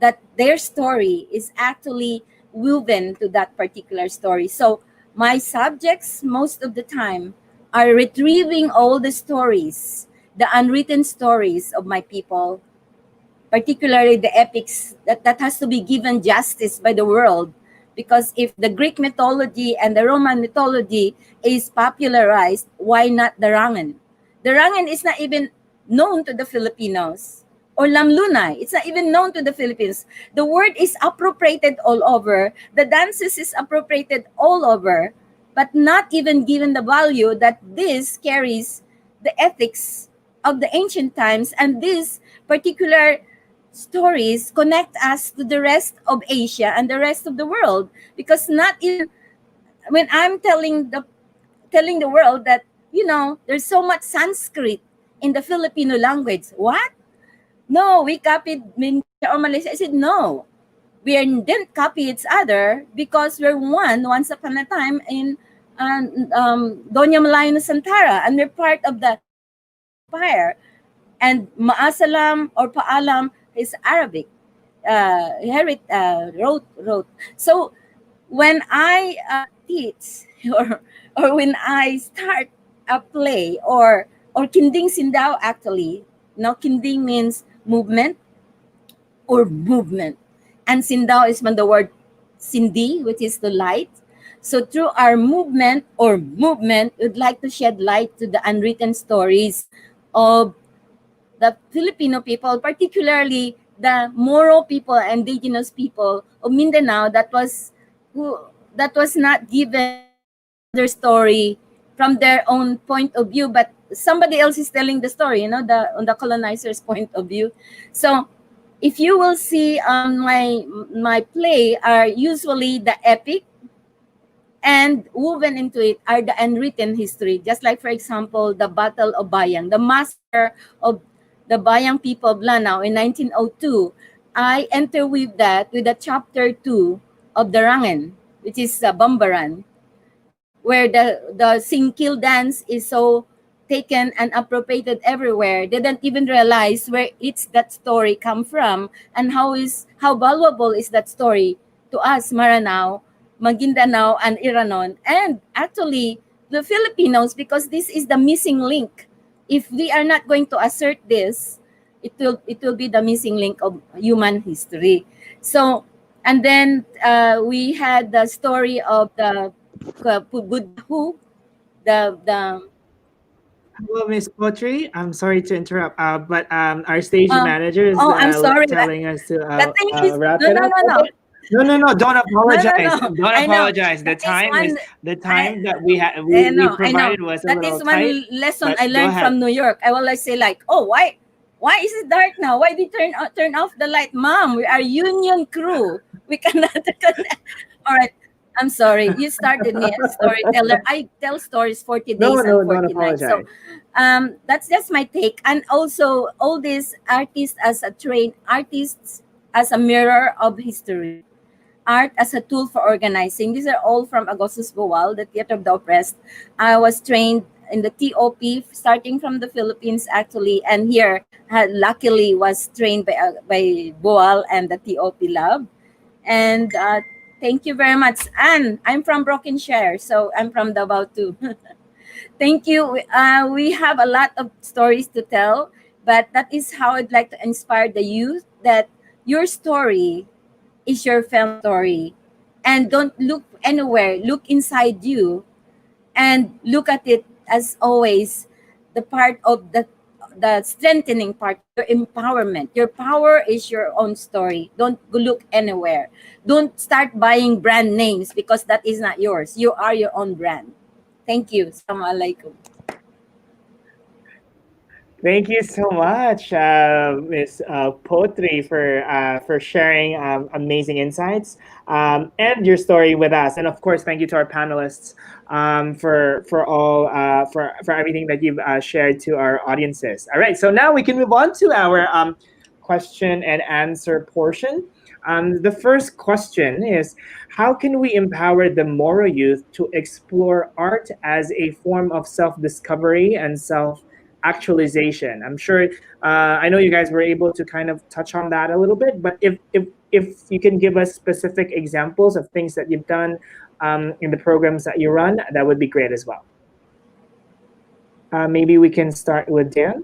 that their story is actually woven to that particular story. So my subjects most of the time are retrieving all the stories, the unwritten stories of my people, particularly the epics that has to be given justice by the world. Because if the Greek mythology and the Roman mythology is popularized, why not the Rangan? The Rangan is not even known to the Filipinos. Or Lamlunay, it's not even known to the Philippines. The word is appropriated all over. The dances is appropriated all over, but not even given the value that this carries the ethics of the ancient times, and these particular stories connect us to the rest of Asia and the rest of the world. Because not even when I'm telling the world that there's so much Sanskrit in the Filipino language. What? No, we copied Mindanao or Malaysia. I said no. Didn't copy each other because we're once upon a time in Doña Malayo Nusantara, and we're part of the empire. And Maasalam or Paalam is Arabic. Wrote. So when I teach or when I start a play or Kinding Sindao, actually, Kinding means movement or movement, and Sindao is from the word Sindi, which is the light. So through our movement, we'd like to shed light to the unwritten stories of the Filipino people, particularly the Moro people, indigenous people of Mindanao that was not given their story from their own point of view, but somebody else is telling the story, on the colonizer's point of view. So if you will see on my play are usually the epic, and woven into it are the unwritten history. Just like, for example, the Battle of Bayang, the massacre of the Bayang people of Lanao in 1902. I interweave that with the chapter 2 of the Rangan, which is Bambaran, where the Singkil dance is so taken and appropriated everywhere. They don't even realize where that story come from and how valuable is that story to us, Maranao, Maguindanao, and Iranon, and actually the Filipinos, because this is the missing link If we are not going to assert this, it will be the missing link of human history. So, and then we had the story of the Buddha who the Hello, Miss Potri. I'm sorry to interrupt, but our stage uh, manager is oh, I'm sorry. telling us to The thing is, wrap no, it no, up no, a no, bit. No, no, no! Don't no, no, apologize. no. Don't I know apologize. The that is time is one. the I time that we had we I know. provided was a That little is tight. one lesson But I go learned ahead. from New York. I will like say like, oh, why is it dark now? Why did you turn off the light, Mom? We are union crew. We cannot connect. All right. I'm sorry. You started me as a storyteller. I tell stories 40 No, days and no, don't 40 nights. So apologize. that's just my take. And also all these artists as a trained artists as a mirror of history, art as a tool for organizing. These are all from Agustus Boal, the Theater of the Oppressed. I was trained in the TOP starting from the Philippines actually, and here luckily was trained by Boal and the TOP Lab. And thank you very much. And I'm from Broken Share, so I'm from Davao too. Thank you. We have a lot of stories to tell, but that is how I'd like to inspire the youth that your story is your film story. And don't look anywhere, look inside you and look at it as always the part of the strengthening part, your empowerment. Your power is your own story. Don't go look anywhere. Don't start buying brand names because that is not yours. You are your own brand. Thank you. Assalamu alaikum. Thank you so much, Ms. Potri, for sharing amazing insights and your story with us. And of course, thank you to our panelists for all for everything that you've shared to our audiences. All right, so now we can move on to our question and answer portion. The first question is, how can we empower the Moro youth to explore art as a form of self-discovery and self-actualization? I'm sure, I know you guys were able to kind of touch on that a little bit, but if you can give us specific examples of things that you've done in the programs that you run, that would be great as well. Maybe we can start with Dan.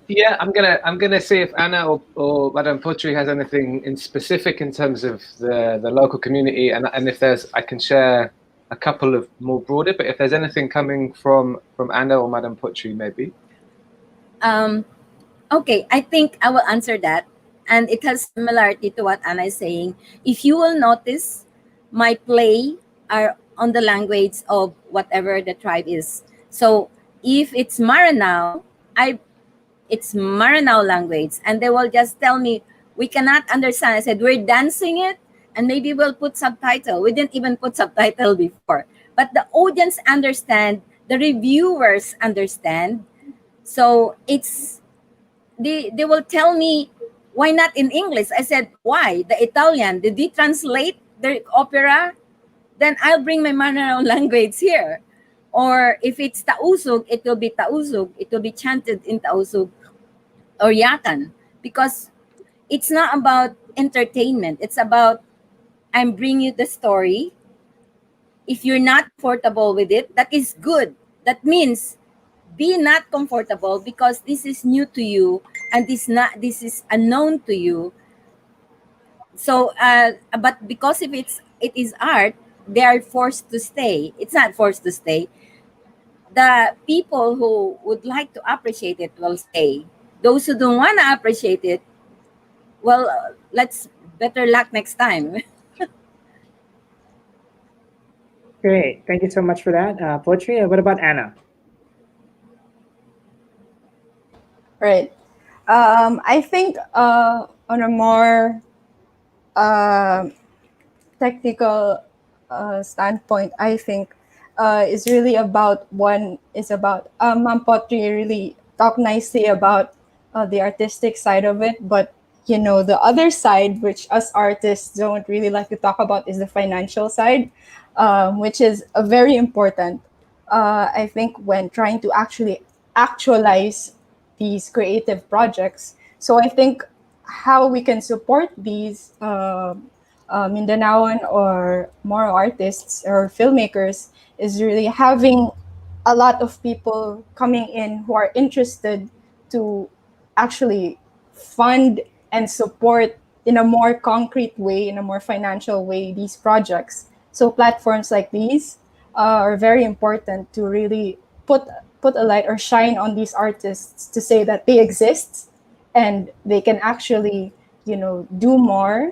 Yeah, I'm gonna see if Anna or Madame Potri has anything in specific in terms of the local community, and if there's, I can share a couple of more broader. But if there's anything coming from Anna or Madame Potri, maybe. Okay, I think I will answer that, and it has similarity to what Anna is saying. If you will notice, my play are on the language of whatever the tribe is. So if it's Maranao, it's Maranao language, and they will just tell me we cannot understand. I said we're dancing it, and maybe we'll put subtitle. We didn't even put subtitle before, but the audience understand, the reviewers understand. So they will tell me why not in English. I said why the Italian did they translate the opera? Then I'll bring my Maranao language here. Or if it's Tausug, it will be Tausug. It will be chanted in Tausug or Yakan, because it's not about entertainment. It's about I'm bringing you the story. If you're not comfortable with it, that is good. That means be not comfortable because this is new to you and this is unknown to you. So, but because if it is art, they are forced to stay. It's not forced to stay. The people who would like to appreciate it will stay. Those who don't want to appreciate it, well, let's better luck next time. Great, thank you so much for that, Potri. What about Anna? Right. I think on a more uh, technical standpoint, I think is really about Ma'am Potri really talked nicely about the artistic side of it, but the other side, which us artists don't really like to talk about, is the financial side, which is very important. I think when trying to actually actualize these creative projects. So I think how we can support these Mindanaoan or Moro artists or filmmakers is really having a lot of people coming in who are interested to actually fund and support in a more concrete way, in a more financial way, these projects. So platforms like these are very important to really put put a light or shine on these artists to say that they exist and they can actually, do more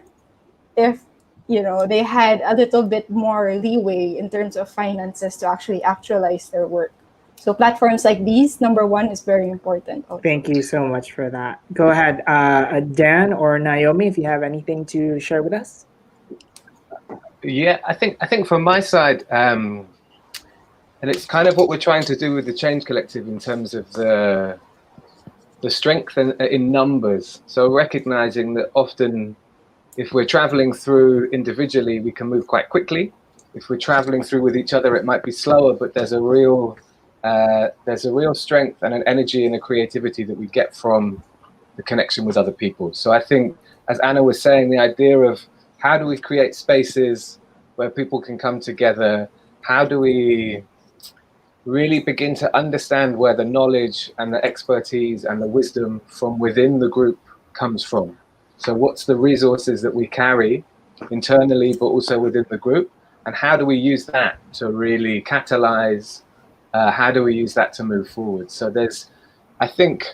if they had a little bit more leeway in terms of finances to actually actualize their work. So platforms like these, number one, is very important also. Thank you so much for that. Go ahead, Dan or Naomi, if you have anything to share with us. Yeah, I think from my side, and it's kind of what we're trying to do with the Change Collective in terms of the strength in numbers. So recognizing that often, if we're traveling through individually, we can move quite quickly. If we're traveling through with each other, it might be slower, but there's a real strength and an energy and a creativity that we get from the connection with other people. So I think, as Anna was saying, the idea of how do we create spaces where people can come together? How do we really begin to understand where the knowledge and the expertise and the wisdom from within the group comes from? So what's the resources that we carry internally, but also within the group? And how do we use that to really catalyze? How do we use that to move forward? So there's, I think,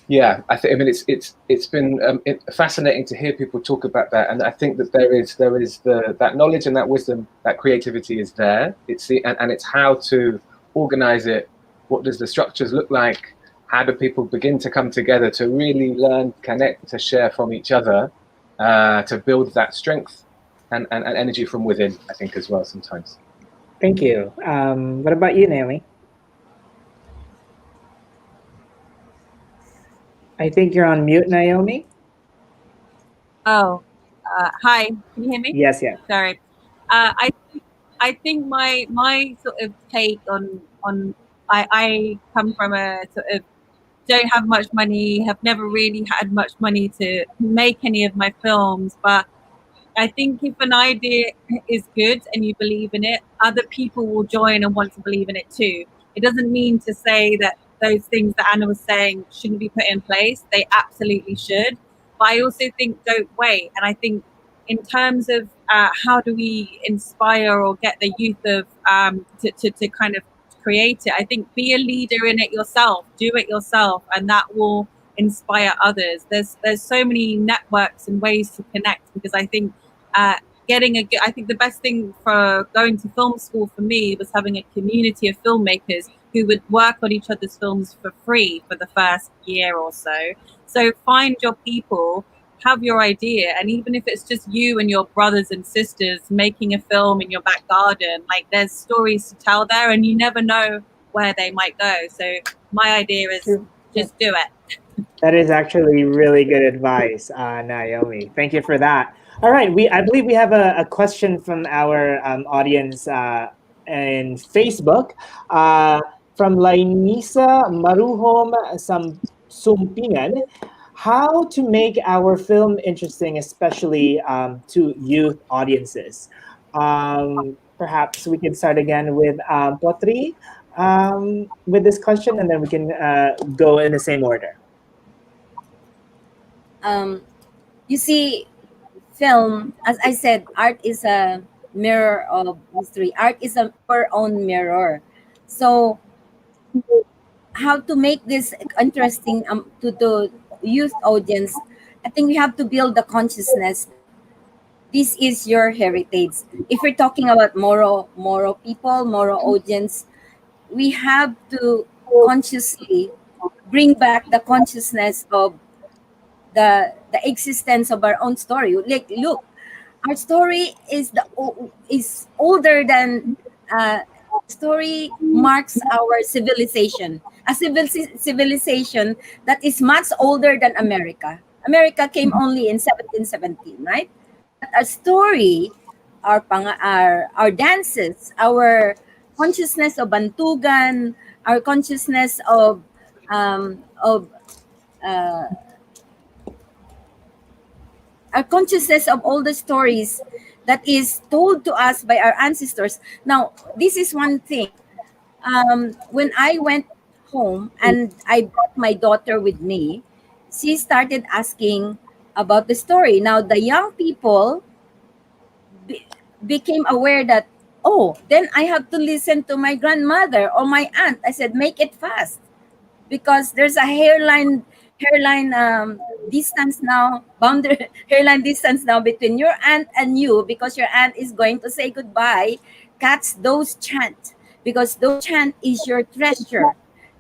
yeah, I mean, it's been fascinating to hear people talk about that, and I think that there is that knowledge and that wisdom, that creativity is there. It's and it's how to organize it. What does the structures look like? How do people begin to come together to really learn, connect, to share from each other, to build that strength and energy from within? I think as well sometimes. Thank you. What about you, Naomi? I think you're on mute, Naomi. Oh, hi. Can you hear me? Yes, yes. Sorry. I think my sort of take on I come from a sort of don't have much money, have never really had much money to make any of my films, but I think if an idea is good and you believe in it, other people will join and want to believe in it too. It doesn't mean to say that those things that Anna was saying shouldn't be put in place. They absolutely should. But I also think don't wait. And I think in terms of how do we inspire or get the youth of to kind of create it, I think be a leader in it yourself, do it yourself, and that will inspire others. There's so many networks and ways to connect, because I think I think the best thing for going to film school for me was having a community of filmmakers who would work on each other's films for free for the first year or so. So find your people, have your idea, and even if it's just you and your brothers and sisters making a film in your back garden, like there's stories to tell there, and you never know where they might go. So my idea is just do it. That is actually really good advice, Naomi. Thank you for that. All right, I believe we have a question from our audience in Facebook from Lainisa Maruhom Sumpingan. How to make our film interesting, especially to youth audiences? Perhaps we can start again with Potri with this question, and then we can go in the same order. You see, film, as I said, art is a mirror of history. Art is our own mirror. So how to make this interesting to the youth audience? I think we have to build the consciousness. This is your heritage. If we're talking about Moro people, Moro audience, we have to consciously bring back the consciousness of the existence of our own story. Like, look, our story is older than story marks our civilization. A civilization that is much older than America. America came only in 1717, right? But our story, our dances, our consciousness of Bantugan, our consciousness of consciousness of all the stories that is told to us by our ancestors. Now, this is one thing. When I went home and I brought my daughter with me, she started asking about the story. Now, the young people be- became aware that, oh, then I have to listen to my grandmother or my aunt. I said, make it fast because there's a hairline distance now, boundary hairline distance now between your aunt and you, because your aunt is going to say goodbye. Catch those chant, because those chant is your treasure.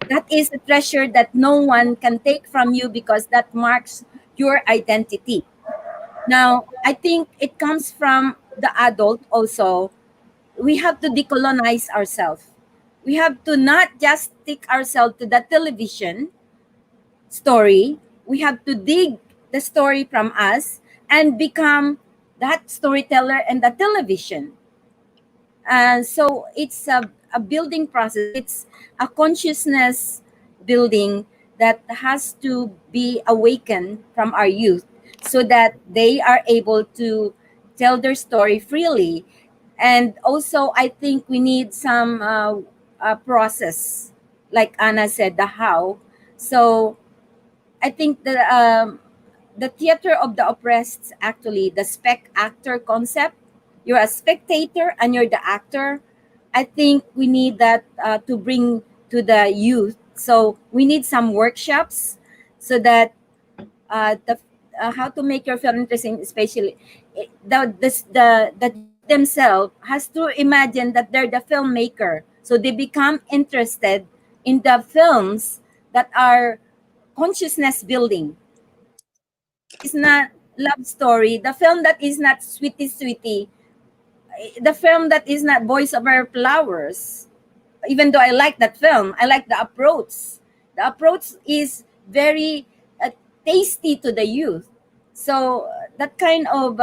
That is a treasure that no one can take from you, because that marks your identity. Now, I think it comes from the adult also. We have to decolonize ourselves. We have to not just stick ourselves to the television story. We have to dig the story from us and become that storyteller and the television. And so it's a building process. It's a consciousness building that has to be awakened from our youth, so that they are able to tell their story freely. And also, I think we need some process, like Anna said, the how. So I think the theater of the oppressed, actually, the spec actor concept. You're a spectator and you're the actor. I think we need that to bring to the youth. So we need some workshops, so that the how to make your film interesting, especially the youth themselves has to imagine that they're the filmmaker, so they become interested in the films that are consciousness building. It's not love story. The film that is not sweetie sweetie. The film that is not Boys Over Flowers. Even though I like that film, I like the approach. The approach is very tasty to the youth. So that kind of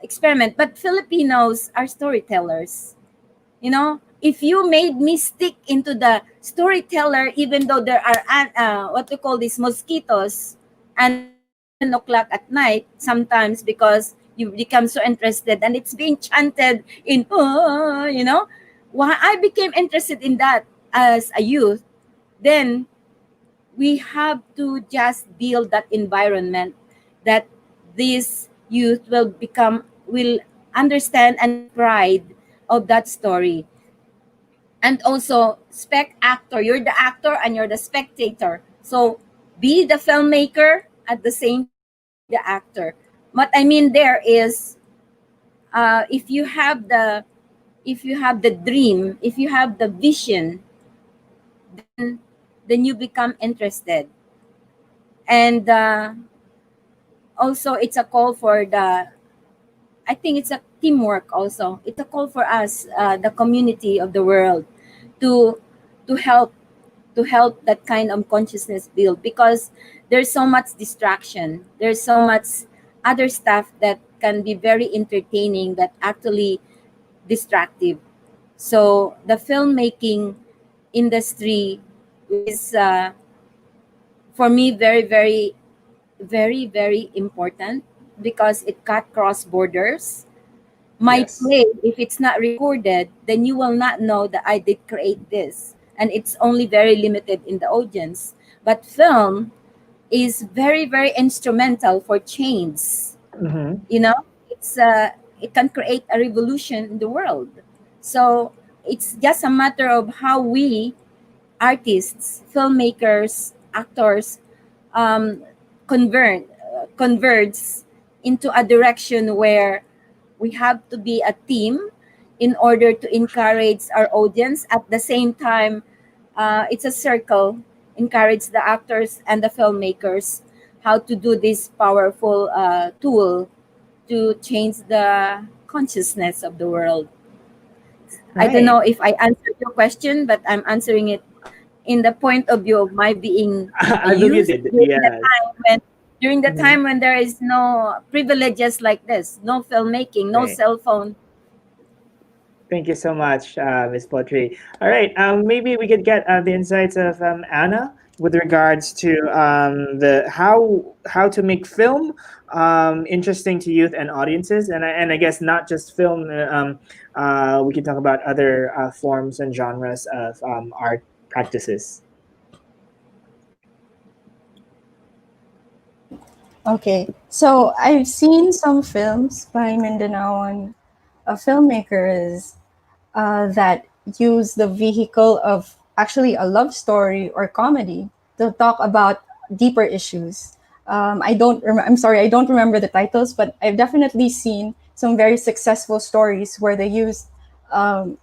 experiment. But Filipinos are storytellers. You know, if you made me stick into the storyteller, even though there are what we call these mosquitoes, and it's 11 o'clock at night sometimes, because you become so interested and it's being chanted in, you know, why I became interested in that as a youth. Then we have to just build that environment that this youth will understand and get pride of that story. And also, spec actor, you're the actor and you're the spectator, so be the filmmaker at the same time, be the actor. What I mean there is, if you have the dream, if you have the vision, then you become interested. And also, it's a call for the, I think it's a teamwork also. It's a call for us, the community of the world, to to help that kind of consciousness build, because there's so much distraction. There's so much other stuff that can be very entertaining that actually distractive. So the filmmaking industry is, for me, very, very, very, very important, because it cut cross borders. My Yes. play, if it's not recorded, then you will not know that I did create this. And it's only very limited in the audience. But film is very, very instrumental for change. Mm-hmm. You know, it can create a revolution in the world. So it's just a matter of how we artists, filmmakers, actors, um, converge into a direction where we have to be a team in order to encourage our audience. At the same time, it's a circle, encourage the actors and the filmmakers how to do this powerful tool to change the consciousness of the world. I don't know Right. if I answered your question, but I'm answering it in the point of view of my being a I believe you youth did. Yes. during the Mhm. time when there is no privileges like this, no filmmaking, no Right. cell phone. Thank you so much, Miss Potri. All right. Maybe we could get the insights of Anna. with regards to the how to make film interesting to youth and audiences, and I guess not just film. We can talk about other forms and genres of art practices. Okay, so I've seen some films by Mindanaoan filmmakers that use the vehicle of actually a love story or comedy to talk about deeper issues. I'm sorry, I don't remember the titles, but I've definitely seen some very successful stories where they use very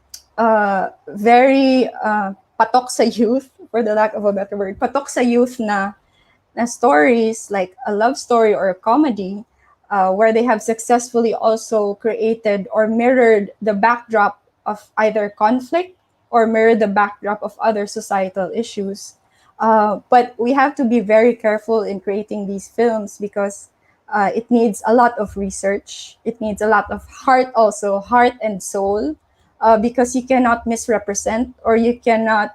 patok sa youth, for the lack of a better word, patok sa youth na stories like a love story or a comedy where they have successfully also created or mirrored the backdrop of either conflict or mirrored the backdrop of other societal issues. But we have to be very careful in creating these films because it needs a lot of research. It needs a lot of heart also, heart and soul, because you cannot misrepresent or you cannot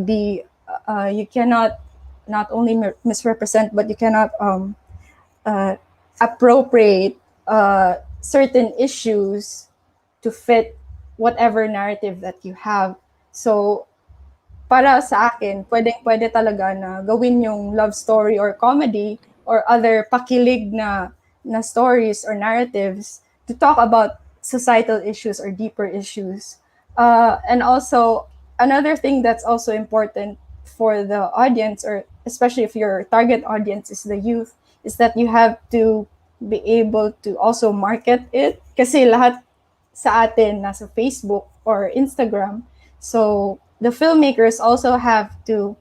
you cannot not only misrepresent, but you cannot uh, appropriate certain issues to fit whatever narrative that you have. So, para sa akin, pwede talaga na gawin yung love story or comedy or other pakilig na stories or narratives to talk about societal issues or deeper issues. And also, another thing that's also important for the audience, or especially if your target audience is the youth, is that you have to be able to also market it. Kasi lahat sa atin nasa Facebook or Instagram. So the filmmakers also have to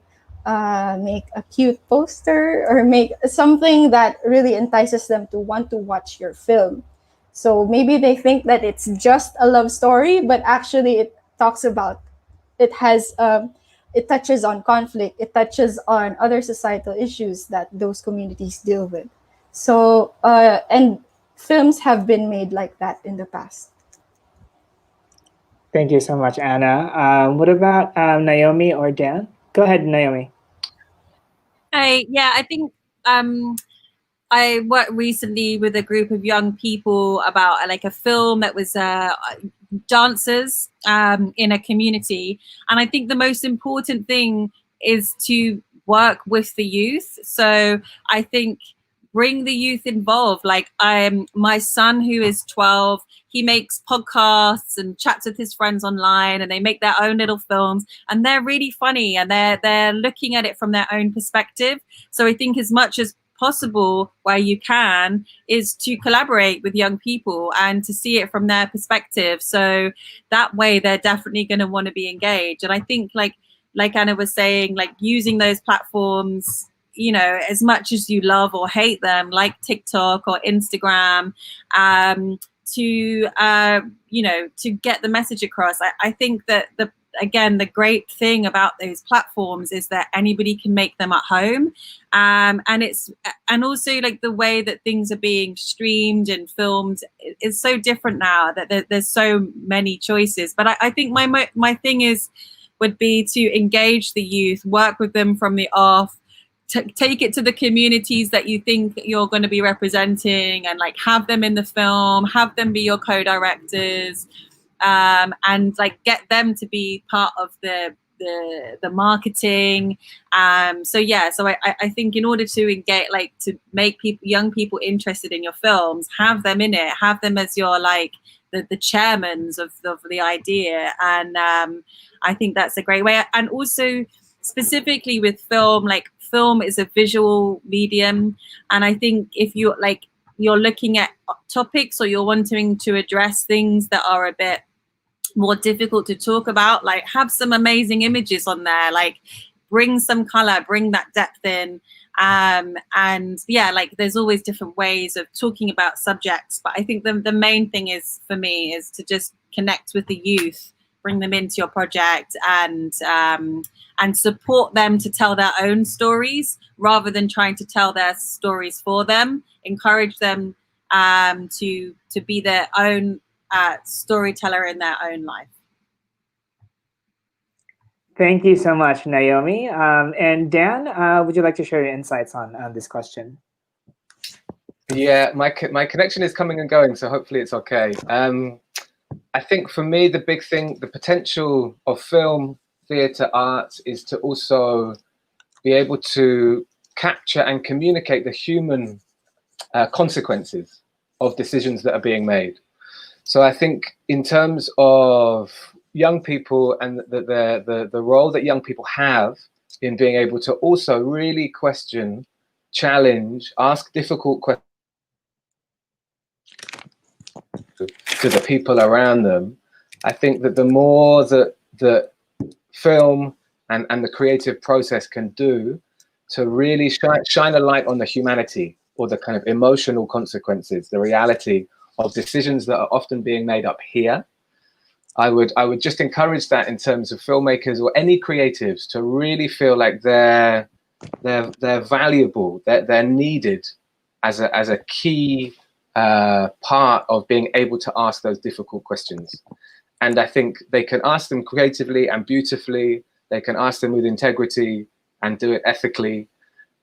make a cute poster or make something that really entices them to want to watch your film. So maybe they think that it's just a love story, but actually it has it touches on conflict, it touches on other societal issues that those communities deal with. So and films have been made like that in the past. Thank you so much, Anna. What about Naomi or Dan? Go ahead, Naomi. I think I worked recently with a group of young people about like a film that was dancers in a community, and I think the most important thing is to work with the youth. So I think bring the youth involved. Like my son who is 12, he makes podcasts and chats with his friends online, and they make their own little films, and they're really funny, and they're looking at it from their own perspective. So I think as much as possible where you can is to collaborate with young people and to see it from their perspective, so that way they're definitely going to want to be engaged. And I think like Anna was saying, like using those platforms, you know, as much as you love or hate them, like TikTok or Instagram, to you know, to get the message across. I think that the great thing about those platforms is that anybody can make them at home, and also like the way that things are being streamed and filmed is so different now that there's so many choices. But I think my thing would be to engage the youth, work with them from the off, take it to the communities that you think you're going to be representing, and like have them in the film, have them be your co-directors, and like get them to be part of the marketing. So I think in order to engage, like to make young people interested in your films, have them in it, have them as your like the chairmans of the idea. And I think that's a great way. And also specifically with film, like film is a visual medium, and I think if you're looking at topics, or you're wanting to address things that are a bit more difficult to talk about, like have some amazing images on there, like bring some color, bring that depth in. And yeah, like there's always different ways of talking about subjects, but I think the main thing is for me is to just connect with the youth, bring them into your project, and support them to tell their own stories rather than trying to tell their stories for them. Encourage them to be their own storyteller in their own life. Thank you so much, Naomi. And Dan, would you like to share your insights on this question? Yeah, my connection is coming and going, so hopefully it's okay. I think for me, the big thing, the potential of film, theatre, art is to also be able to capture and communicate the human consequences of decisions that are being made. So I think in terms of young people and the role that young people have in being able to also really question, challenge, ask difficult questions to the people around them, I think that the more that film and the creative process can do to really shine a light on the humanity or the kind of emotional consequences, the reality of decisions that are often being made up here. I would just encourage that in terms of filmmakers or any creatives to really feel like they're valuable, they're needed as a key part of being able to ask those difficult questions. And I think they can ask them creatively and beautifully. They can ask them with integrity and do it ethically.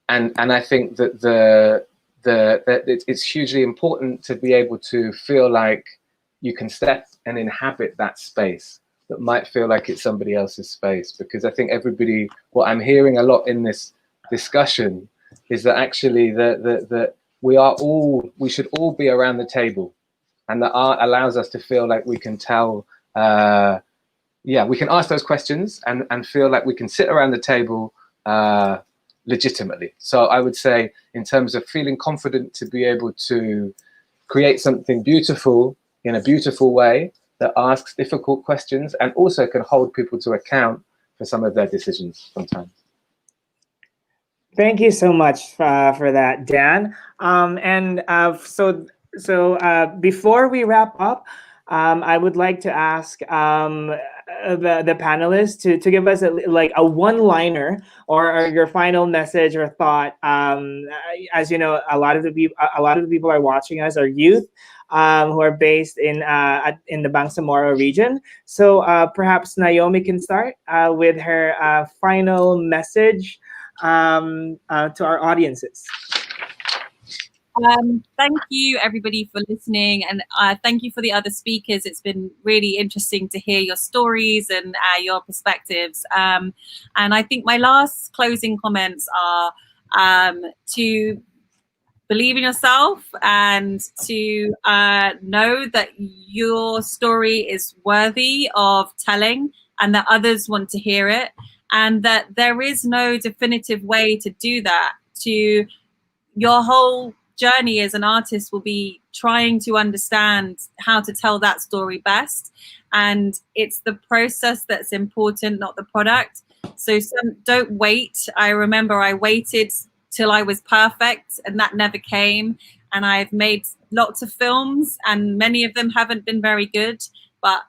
And I think that it's hugely important to be able to feel like you can step and inhabit that space that might feel like it's somebody else's space. Because I think everybody, what I'm hearing a lot in this discussion is that actually that we should all be around the table, and that art allows us to feel like we can tell, we can ask those questions and feel like we can sit around the table legitimately. So I would say, in terms of feeling confident to be able to create something beautiful in a beautiful way that asks difficult questions and also can hold people to account for some of their decisions sometimes. Thank you so much for that, Dan. Before we wrap up, I would like to ask the panelists to give us a one-liner or your final message or thought. As you know, a lot of the people are watching us are youth who are based in the Bangsamoro region. So perhaps Naomi can start with her final message to our audiences. Thank you, everybody, for listening, and thank you for the other speakers. It's been really interesting to hear your stories and your perspectives. And I think my last closing comments are to believe in yourself and to know that your story is worthy of telling and that others want to hear it, and that there is no definitive way to do that. To your whole journey as an artist will be trying to understand how to tell that story best, and it's the process that's important, not the product. So don't wait. I remember I waited till I was perfect, and that never came. And I've made lots of films, and many of them haven't been very good, but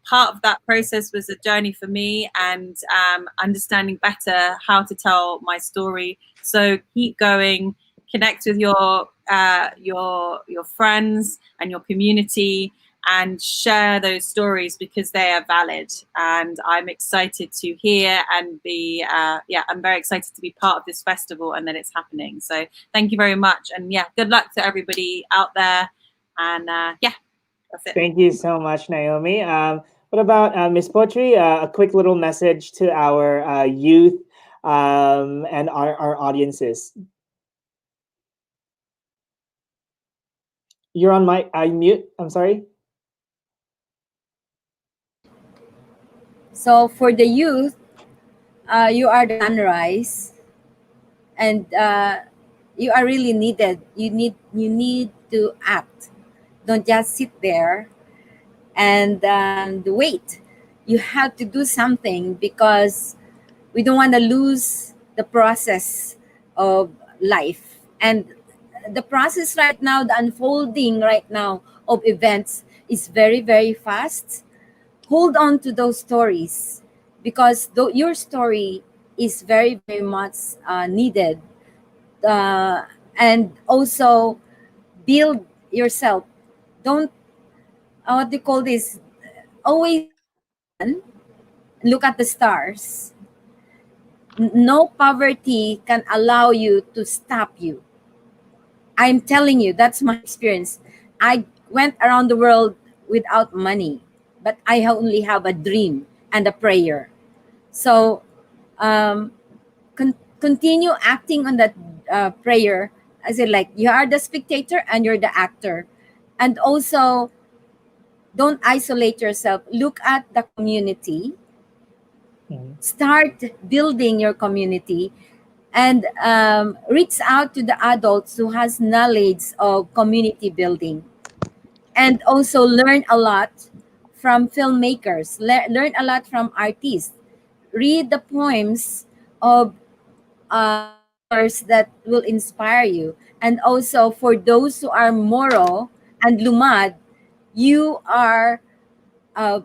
part of that process was a journey for me, and understanding better how to tell my story. So keep going, connect with your friends and your community, and share those stories because they are valid. And I'm excited to hear and be I'm very excited to be part of this festival and that it's happening. So thank you very much, and good luck to everybody out there. And that's it. Thank you so much, Naomi. What about Miss Potri? A quick little message to our youth and our audiences. You're on mic. I mute. I'm sorry. So for the youth, you are the sunrise, and you are really needed. You need to act. Don't just sit there and wait. You have to do something, because we don't want to lose the process of life. And the process right now, the unfolding right now of events is very, very fast. Hold on to those stories, because your story is very, very much needed. And also build yourself. Don't, what do you call this? Always look at the stars, No poverty can allow you to stop you. I'm telling you, that's my experience. I went around the world without money, but I only have a dream and a prayer. So um, continue acting on that prayer. I said, like, you are the spectator and you're the actor. And also, don't isolate yourself. Look at the community. Mhm. Start building your community and reach out to the adults who has knowledge of community building, and also learn a lot from filmmakers, learn a lot from artists, read the poems of authors that will inspire you. And also for those who are moral and lumad, you are a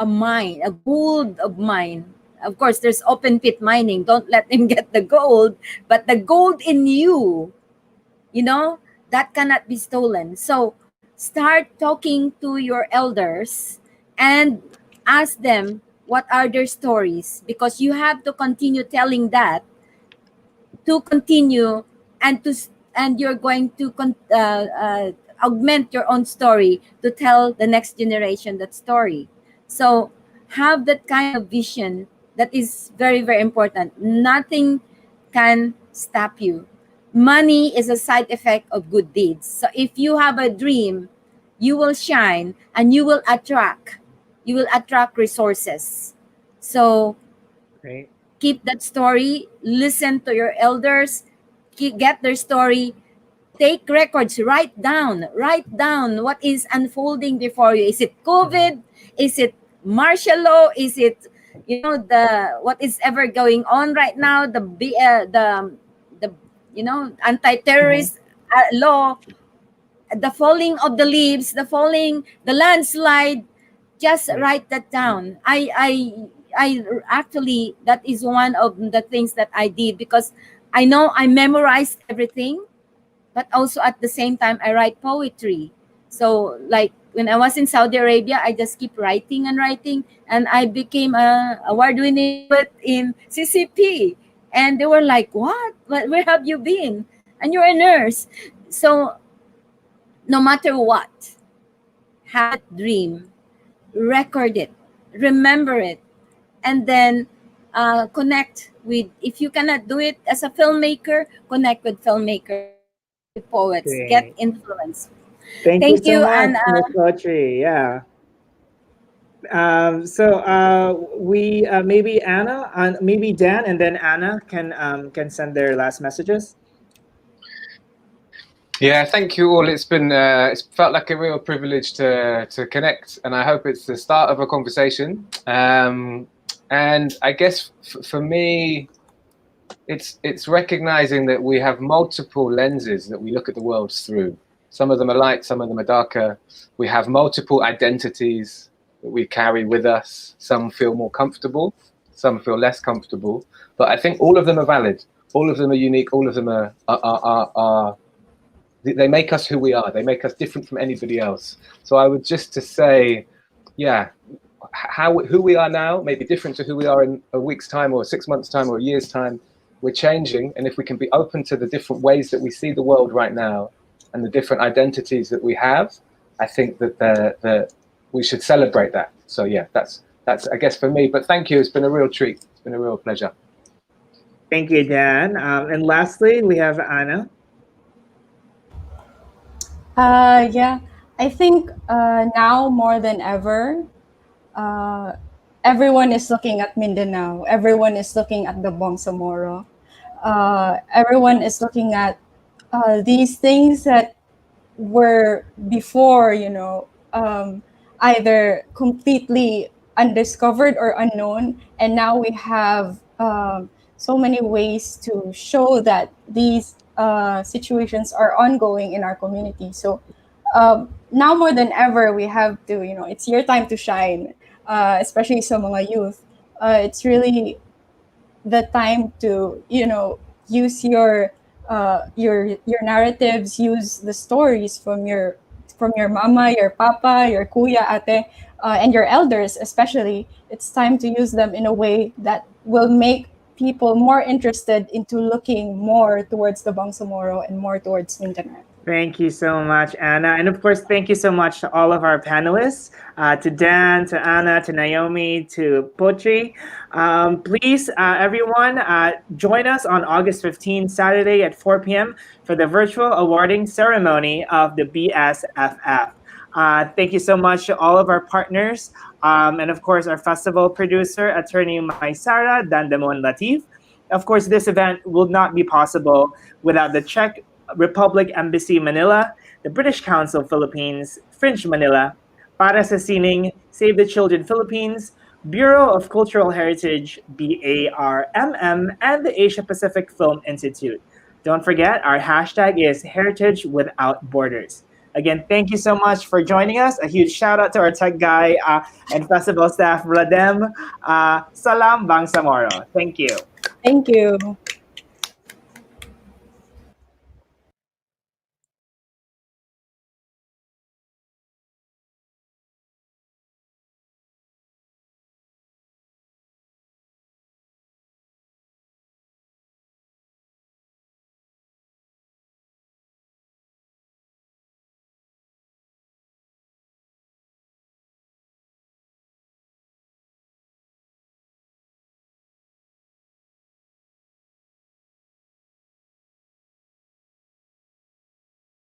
mine, a gold of mine. Of course, there's open pit mining. Don't let them get the gold, but the gold in you, you know, that cannot be stolen. So start talking to your elders and ask them what are their stories, because you have to continue telling that to continue and and you're going to augment your own story to tell the next generation that story. So have that kind of vision. That is very, very important. Nothing can stop you. Money is a side effect of good deeds. So if you have a dream, you will shine and you will attract resources. So Great. keep that story, listen to your elders, get their story, take records, write down what is unfolding before you. Is it Mhm. COVID? Is it martial law? Is it, the what is ever going on right now? The Mhm. anti-terrorist law, the falling of the leaves, the landslide. Just Great. write that down. I actually, that is one of the things that I did, because I know I memorized everything, but also at the same time I write poetry. So like when I was in Saudi Arabia, I just keep writing and writing, and I became a award-winning poet in CCP. And they were like, "What? Where have you been? And you're a nurse." So no matter what, have a dream, record it, remember it, and then connect with, if you cannot do it as a filmmaker, connect with filmmakers, connect with poets, get Great. influence. Thank you Thank so you. much, And Miss Audrey. Yeah. We maybe Anna, maybe Dan, and then Anna can send their last messages. Yeah, thank you all. It's felt like a real privilege to connect, and I hope it's the start of a conversation. And I guess for me, it's recognizing that we have multiple lenses that we look at the world through. Some of them are light, some of them are darker. We have multiple identities that we carry with us. Some feel more comfortable, some feel less comfortable. But I think all of them are valid. All of them are unique. All of them are they make us who we are. They make us different from anybody else. So I would just to say, yeah, who we are now may be different to who we are in a week's time or 6 months' time or a year's time. We're changing, and if we can be open to the different ways that we see the world right now and the different identities that we have, I think that we should celebrate that. So yeah, that's I guess for me. But thank you. It's been a real treat. It's been a real pleasure. Thank you, Dan. And lastly, we have Anna. Yeah, I think now more than ever, uh, everyone is looking at Mindanao. Everyone is looking at the Bangsamoro. Everyone is looking at these things that were before, either completely undiscovered or unknown. And now we have so many ways to show that these situations are ongoing in our community. So now more than ever, we have to, it's your time to shine, especially sa mga youth. It's really the time to, use your narratives, use the stories from your mama, your papa, your kuya, ate, and your elders especially. It's time to use them in a way that will make people more interested into looking more towards the Bangsamoro and more towards Mindanao. Thank you so much, Anna. And of course, thank you so much to all of our panelists, to Dan, to Anna, to Naomi, to Potri. Please, everyone, join us on August 15th, Saturday at 4 p.m. for the virtual awarding ceremony of the BSFF. Thank you so much to all of our partners, and of course, our festival producer, attorney Maisara, Dandamun, Latiph. Of course, this event will not be possible without the Czech Republic Embassy Manila, the British Council Philippines, Fringe Manila, Para sa Sining, Save the Children Philippines, Bureau of Cultural Heritage, BARMM, and the Asia Pacific Film Institute. Don't forget, our hashtag is Heritage Without Borders. Again, thank you so much for joining us. A huge shout out to our tech guy and festival staff, Vladem. Salam Bangsamoro. Thank you. Thank you.